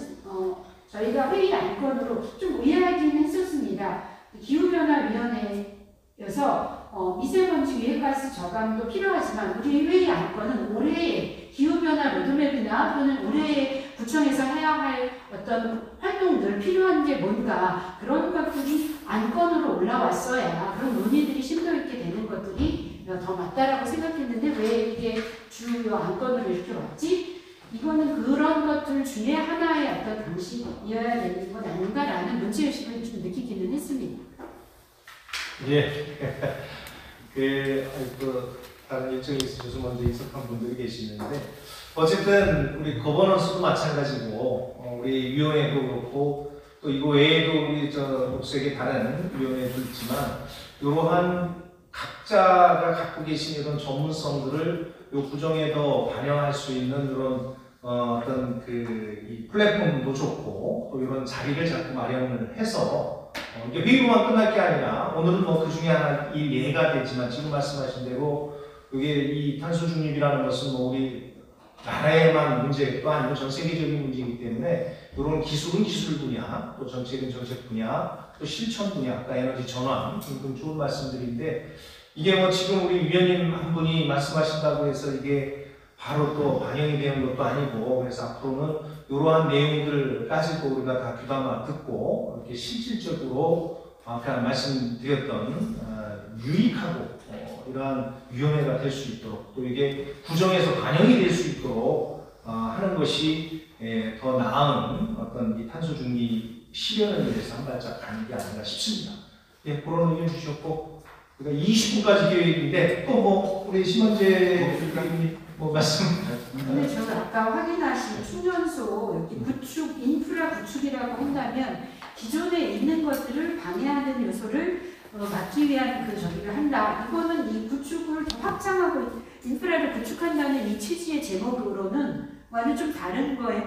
저희가 회의 안건으로 좀 의아하긴 했었습니다. 기후변화위원회여서 미세먼지 유해가스 저감도 필요하지만 우리 회의 안건은 올해의 기후변화 로드맵이나 또는 올해의 구청에서 해야 할 어떤 활동들 필요한 게 뭔가 그런 것들이 안건으로 올라왔어야 그런 논의들이 심도 있게 되는 것들이 더 맞다라고 생각했는데 왜 이게 주요 안건으로 이렇게 왔지? 이거는 그런 것들 중에 하나의 어떤 방식이어야 되는 것 아닌가라는 문제의식을 좀 느끼기는 했습니다. 예. 다른 일정이 있으셔서 먼저 입석한 분들이 계시는데, 어쨌든 우리 거버넌스도 마찬가지고, 우리 위원회도 그렇고, 또 이거 외에도 우리 녹색의 다른 위원회도 있지만, 이러한 각자가 갖고 계신 이런 전문성들을 요 구정에도 반영할 수 있는 그런 어떤 이 플랫폼도 좋고 또 이런 자리를 자꾸 마련을 해서 이게 회의로만 끝날 게 아니라 오늘은 뭐 그 중에 하나 이 예가 되지만 지금 말씀하신 대로 이게 이 탄소 중립이라는 것은 뭐 우리 나라에만 문제도 아니고 전 세계적인 문제이기 때문에 이런 기술은 기술 분야, 또 정책은 정책 분야, 또 실천 분야, 아까 에너지 전환 등등 좋은 말씀들인데 이게 뭐 지금 우리 위원님 한 분이 말씀하신다고 해서 이게 바로 또 반영이 되는 것도 아니고 그래서 앞으로는 이러한 내용들을 가지고 우리가 다 귀담아 듣고 이렇게 실질적으로 아까 말씀드렸던 유익하고 이러한 위원회가 될 수 있도록 또 이게 구정에서 반영이 될 수 있도록 하는 것이 더 나은 어떤 이 탄소 중립 실현을 위해서 한 발짝 가는 게 아닌가 싶습니다. 예, 그런 의견 주셨고 그러니까 20분까지 계획인데 또 뭐 우리 심원재 위원님 뭐 말씀? 근데 저는 아까 확인하신 충전소 여기 구축 인프라 구축이라고 한다면 기존에 있는 것들을 방해하는 요소를 막기 위한 그 저기를 한다. 이거는 이 구축을 더 확장하고 인프라를 구축한다는 이 취지의 제목으로는 완전 좀 다른 거에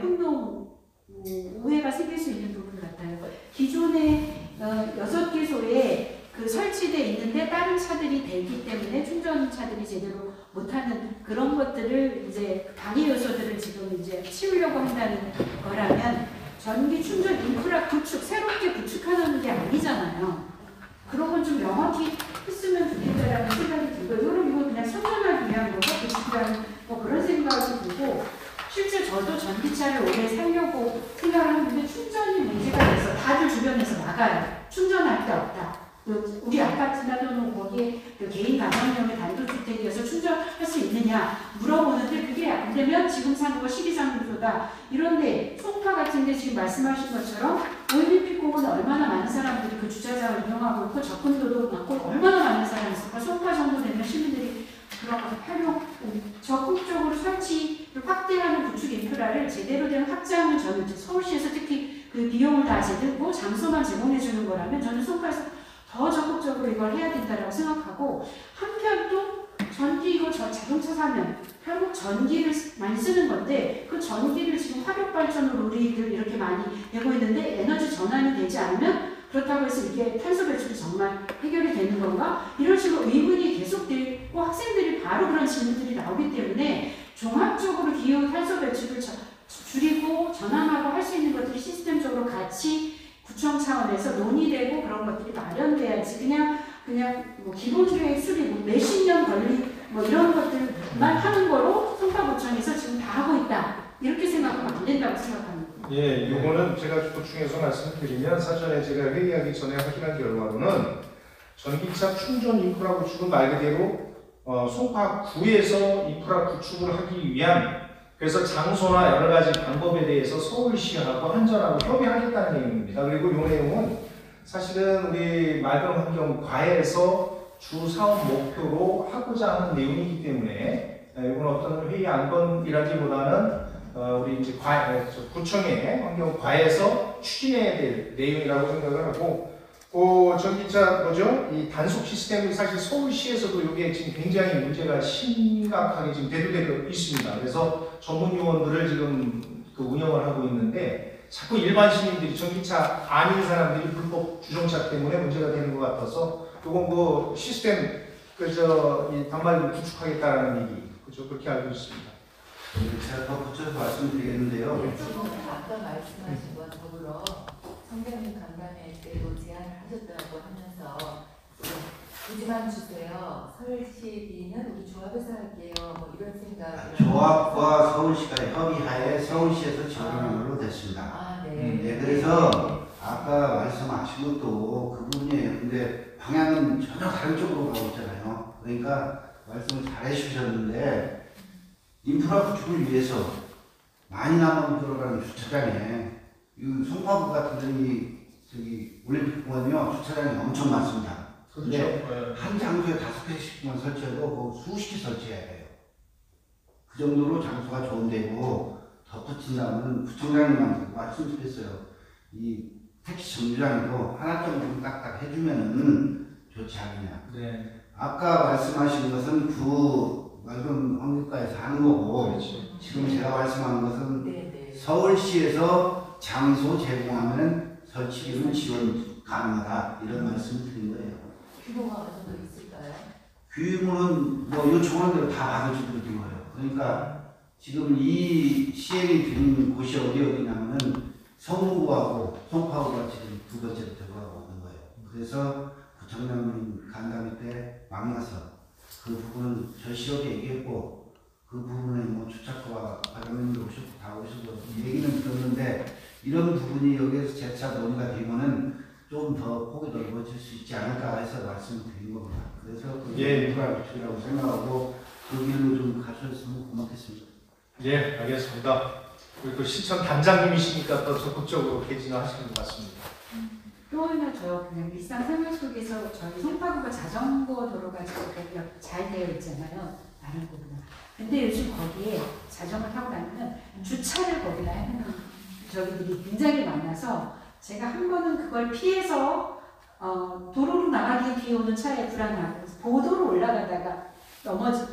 오해가 생길 수 있는 부분 같아요. 기존에 6개소에 그 설치되어 있는데 다른 차들이 되기 때문에 충전차들이 제대로 못하는 그런 것들을 이제 방해 요소들을 지금 이제 치우려고 한다는 거라면 전기 충전 인프라 구축, 새롭게 구축하는 게 아니잖아요. 그런 건 좀 명확히 했으면 좋겠다라는 생각이 들고요. 이거 그냥 선전하기 위한 거고 구축하는 뭐 그런 생각이 들고 실제 저도 전기차를 오래 살려고 생각을 하는데 충전이 문제가 돼서 다들 주변에서 나가요. 충전할 데 없다. 우리 아파트나 또는 거기에 개인 가정용의 단독주택이어서 충전할 수 있느냐 물어보는데 그게 안 되면 지금 사는 거 시기상조다. 이런데 송파 같은데 지금 말씀하신 것처럼 올림픽공원 얼마나 많은 사람들이 그 주차장을 이용하고 있고 접근도도 많고 얼마나 많은 사람이 있을까. 송파 정도 되면 시민들이 그런 것을 활용, 적극적으로 설치를 확대하는 구축 인프라를 제대로 된 확장을 저는 서울시에서 특히 그 비용을 다 제대로 장소만 제공해 주는 거라면 저는 송파에서 더 적극적으로 이걸 해야 된다고 생각하고 한편 또 전기 이거 자동차 사면 결국 전기를 많이 쓰는 건데 그 전기를 지금 화력발전으로 우리들 이렇게 많이 내고 있는데 에너지 전환이 되지 않으면 그렇다고 해서 이게 탄소 배출이 정말 해결이 되는 건가? 이런 식으로 의문이 계속되고 학생들이 바로 그런 질문들이 나오기 때문에 종합적으로 기후 탄소 배출을 줄이고 전환하고 할 수 있는 것들이 시스템적으로 같이 구청 차원에서 논의되고 그런 것들이 마련돼야지 그냥 뭐 기본계획 수립 몇십 년 걸리 뭐 이런 것들만 하는 거로 송파구청에서 지금 다 하고 있다 이렇게 생각하면 안 된다고 생각합니다. 예, 요거는 제가 보충해서 말씀드리면 사전에 제가 회의하기 전에 확인한 결과로는 전기차 충전 인프라 구축은 말 그대로 송파구에서 인프라 구축을 하기 위한 그래서 장소나 여러 가지 방법에 대해서 서울시하고 한전하고 협의하겠다는 내용입니다. 그리고 이 내용은 사실은 우리 맑은환경과에서 주 사업 목표로 하고자 하는 내용이기 때문에 이건 어떤 회의 안건이라기보다는 우리 이제 구청의 환경과에서 추진해야 될 내용이라고 생각을 하고 전기차 이 단속 시스템이 사실 서울시에서도 이게 지금 굉장히 문제가 심각하게 지금 대두되고 있습니다. 그래서 전문 요원들을 지금 운영을 하고 있는데 자꾸 일반 시민들이 전기차 아닌 사람들이 불법 주정차 때문에 문제가 되는 것 같아서 이건 시스템 이 단말기를 구축하겠다라는 얘기 그렇게 알고 있습니다. 제가 더 붙여서 말씀드리겠는데요. 지금 아까 말씀하신 것 더불어 성대모님 간담회 때도 제안을 하셨다고 하면서 굳이만 주세요. 서울시비는 우리 조합에서 할게요. 뭐 이런 생각. 조합과 서울시가 협의하에 서울시에서 지원하는 걸로 됐습니다. 네, 그래서 아까 말씀하신 것도 그 부분이에요. 근데 방향은 전혀 다른 쪽으로 가고 있잖아요. 그러니까 말씀을 잘 해주셨는데 인프라 구축을 위해서 많이 남아 들어가는 주차장에 송파구 같은 데는 올림픽공원이요 주차장이 엄청 많습니다. 근데 한 장소에 5개씩만 설치해도 수십 개 설치해야 돼요. 그 정도로 장소가 좋은 데고 덧붙인다면 구청장님한테 말씀드렸어요. 이 택시 정류장에도 하나 정도는 딱딱 해주면은 좋지 않느냐. 네. 아까 말씀하신 것은 맑은 환경과에서 하는 거고 그렇지. 지금 제가 말씀한 것은 서울시에서 장소 제공하면 설치비는 지원 가능하다 이런 말씀을 드린 거예요. 규모가 어느 정도 있을까요? 규모는 요청하는 대로 다 받아주는 거예요. 그러니까 지금 이 시행이 된 곳이 어디냐면은 성구하고 송파구가 지금 두 번째로 들어가고 있는 거예요. 그래서 구청장님 간담회 때 만나서 그 부분은 절실하게 얘기했고 그 부분에 주차과 과장님도 오셨고 다 오셔서 얘기는 들었는데 이런 부분이 여기에서 재차 논의가 되면은 좀 더 폭이 넓어질 수 있지 않을까 해서 말씀을 드린 겁니다. 그래서 그게 인프라 구축이라고 생각하고 그 길로 좀 가셔서 고맙겠습니다. 예, 알겠습니다. 우리 또 시청 단장님이시니까 더 적극적으로 개진을 하시는 것 같습니다. 또 하나 그냥 일상 생활 속에서 저희 송파구가 자전거 도로가 잘 되어 있잖아요. 다른 곳보다. 근데 요즘 거기에 자전거 타고 다니면 주차를 거기다 해놓는 저기들이 굉장히 많아서 제가 한 번은 그걸 피해서 도로로 나가기 뒤에 오는 차에 불안하고 보도로 올라가다가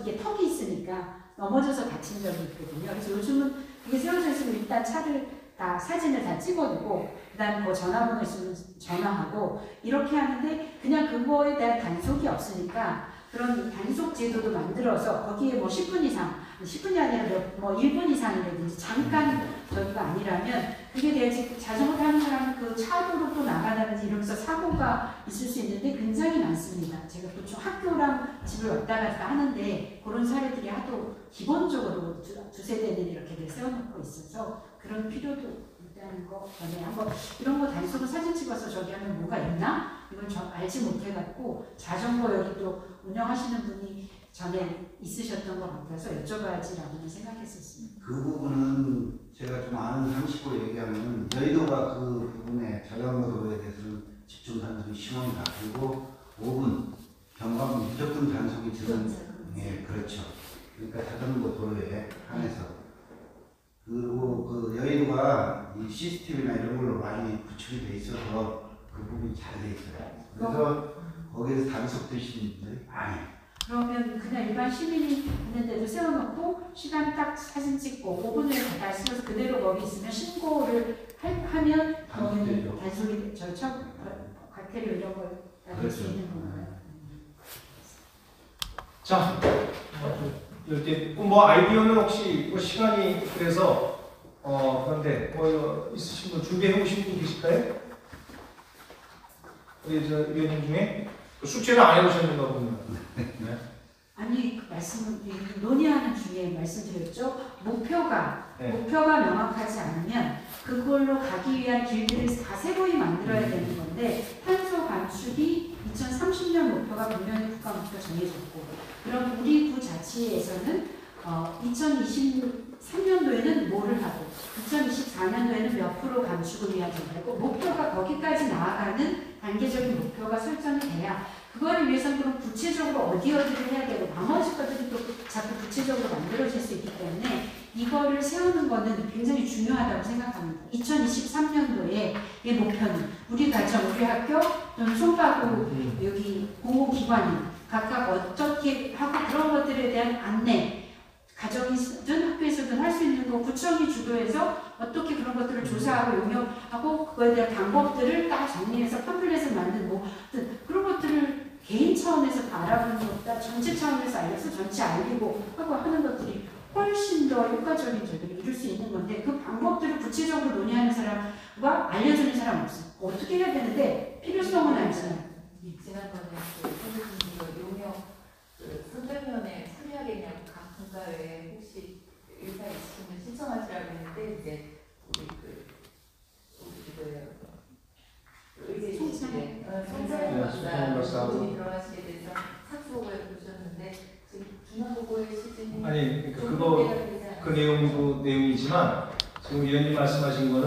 이게 턱이 있으니까 넘어져서 다친 적이 있거든요. 그래서 요즘은 그게 세워져 있으면 일단 차를 사진을 다 찍어두고 그다음 뭐 전화번호 있으면 전화하고 이렇게 하는데 그냥 그거에 대한 단속이 없으니까 그런 단속 제도도 만들어서 거기에 10분 이상, 10분이 아니라 1분 이상이라든지 잠깐 저기가 아니라면 그게 대체 자전거 타는 사람은 그 차도로 또 나가다든지 이러면서 사고 필요가 있을 수 있는데 굉장히 많습니다. 제가 보통 학교랑 집을 왔다 갔다 하는데 그런 사례들이 하도 기본적으로 두세 대는 이렇게 세워놓고 있어서 그런 필요도 있다는 거 전에 한번 이런 거 단순히 사진 찍어서 저기 하면 뭐가 있나? 이건 저 알지 못해갖고 자전거 여기 또 운영하시는 분이 전에 있으셨던 것 같아서 여쭤봐야지라고는 생각했었습니다. 그 부분은 제가 좀 아는 상식으로 얘기하면 여의도가 그 부분에 자전거 도로에 대해서는 집중 단속이 심합니다. 그리고 5분 경과는 무조건 단속이 드는 예, 그렇죠. 그러니까 자전거 도로에 한해서 그리고 그 여의도가 이 CCTV나 이런 걸로 많이 구축이 돼 있어서 그 부분이 잘 돼 있어요. 그래서 거기에서 단속 되시는 분들이 많이. 그러면 그냥 일반 시민이 있는데도 세워놓고 시간 딱 사진 찍고 5분을 다 쓰면서 그대로 거기 있으면 신고를 하면 거기는 단속이 과태료 이런 걸 받을 수 있는 건가요? 자, 이렇게 뭐 아이디어는 혹시 뭐 시간이 그래서 그런데 뭐 있으신 분 준비해 오신 분 계실까요? 우리 저 위원님 중에 숙제를 안 해오셨는가 보면. 네. 아니 그 말씀을 논의하는 중에 말씀드렸죠. 목표가 명확하지 않으면 그걸로 가기 위한 길들을 다 새로이 만들어야 되는 건데 탄소 감축이 2030년 목표가 분명히 국가 목표가 정해졌고 그럼 우리 구자치에서는 2023년도에는 뭐를 하고 2024년도에는 몇 프로 감축을 위한 정책이고 목표가 거기까지 나아가는 단계적인 목표가 설정이 돼야 그거를 위해서는 그럼 구체적으로 어디를 해야 되고 나머지 것들이 또 자꾸 구체적으로 만들어질 수 있기 때문에 이거를 세우는 거는 굉장히 중요하다고 생각합니다. 2023년도에 이 목표는 우리 가정, 우리 학교 또는 송파구 여기 공공기관이 각각 어떻게 하고 그런 것들에 대한 안내 가정이든 학교에서든 할 수 있는 거 구청이 주도해서 어떻게 그런 것들을 조사하고 용역하고 그거에 대한 방법들을 딱 정리해서 팜플렛을 만든 뭐 그런 것들을 개인 차원에서 다 알아보는 것보다 전체 차원에서 알려서 전체 알리고 하고 하는 것들이 훨씬 더 효과적인 결과를 이룰 수 있는 건데 그 방법들을 구체적으로 논의하는 사람과 알려주는 사람 없어요. 어떻게 해야 되는데 필요성은 알잖아요. 지난번에 그 용역 선별위원회 참여하겠냐고 각 분과에 혹시 의사 있으시면 신청하시라고 했는데 이제 우리 의제 송사님과 분이 들어가시게 돼서 착수보고에 보셨는데 지금 중앙보고의 시즌이 아니 그러니까 그 내용도 내용이지만 지금 위원님 말씀하신 거는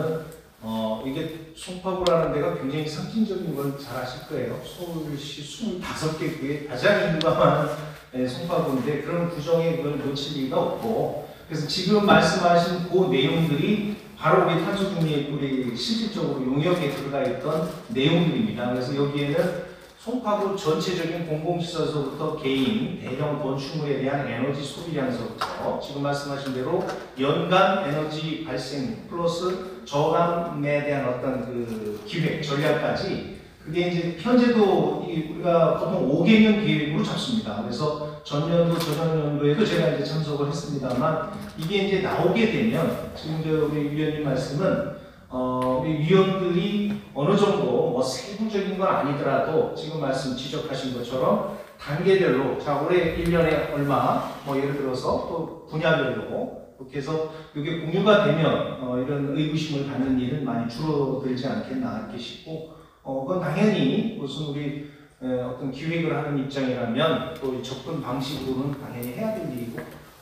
이게 송파구라는 데가 굉장히 상징적인 걸 잘 아실 거예요. 서울시 25개 구에 가장 인구가 많은 송파구인데 그런 구정에 그걸 놓칠 리가 없고 그래서 지금 말씀하신 그 내용들이 바로 우리 탄소 중립 우리 실질적으로 용역에 들어가 있던 내용들입니다. 그래서 여기에는 송파구 전체적인 공공시설서부터 개인, 대형 건축물에 대한 에너지 소비량서부터 지금 말씀하신 대로 연간 에너지 발생 플러스 저감에 대한 어떤 그 기획, 전략까지 그게 이제 현재도 우리가 보통 5개년 계획으로 잡습니다. 그래서 전년도, 저전년도에도 제가 이제 참석을 했습니다만 이게 이제 나오게 되면 지금 우리 위원님 말씀은 우리 위원들이 어느 정도 뭐 세부적인 건 아니더라도 지금 말씀 지적하신 것처럼 단계별로 자 올해 1년에 얼마 뭐 예를 들어서 또 분야별로 그렇게 해서 이게 공유가 되면 이런 의구심을 갖는 일은 많이 줄어들지 않겠나 이렇게 싶고 그건 당연히 무슨 우리 어떤 기획을 하는 입장이라면 또 접근 방식으로는 당연히 해야 될 일이고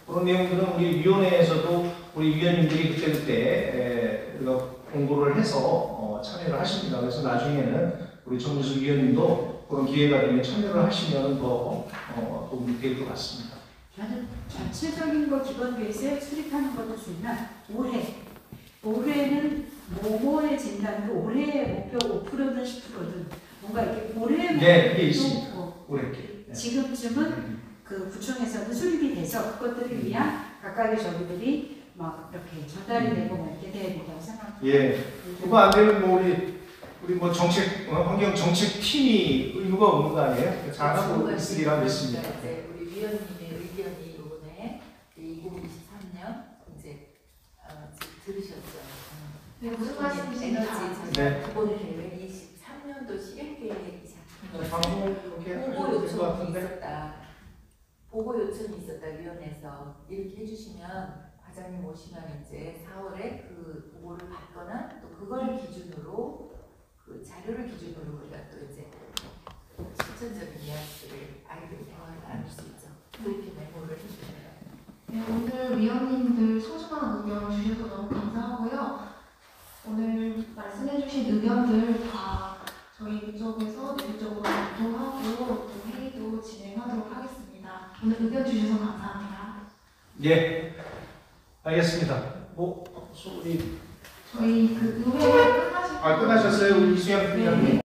그런 내용들은 우리 위원회에서도 우리 위원님들이 그때그때 공부를 해서 참여를 하십니다. 그래서 나중에는 우리 정무수 위원님도 그런 기회가 되면 참여를 하시면 더 도움이 될 것 같습니다. 저는 전체적인 거 기본 베이스에 수립하는 것도 좋지만 올해는 뭐뭐의 진단도 올해의 목표 5%든 10%든 뭔가 이렇게 올해의 목표도 있습니다. 올해 지금쯤은 그 구청에서는 수립이 돼서 그것들을 위한 각각의 저기들이 막 이렇게 전달이 되고 막 이렇게 돼야 된다고 생각합니다. 예, 그거 안 되면 뭐 우리 뭐 정책 환경 정책 팀이 의무가 없는 거 아니에요? 잘하고 있으리라 믿습니다. 우리 위원님의 의견이 이번에 2023년 이제 들으셨죠? 네, 무슨 말씀이신지 에너지 기본 계획 23년도 시행 계획 마련해서 이렇게 해주시면 과장님 오시면 이제 4월에 그 보고를 받거나 또 그걸 기준으로 그 자료를 기준으로 우리가 또 이제 실천적인 이야기를 아이들 대화를 나눌 수 있죠. 그렇게 메모를 해주세요. 네, 오늘 위원님들 소중한 의견 주셔서 너무 감사하고요. 오늘 말씀해주신 의견들 다 저희 이쪽에서 내부적으로 검토하고 또 회의도 진행하도록 하겠습니다. 오늘 의견 주셔서 감사합니다. 예, 알겠습니다. 소리. 저희 그 의회 끝나시고 끝나셨어요, 우리 이수영 네. 위원님?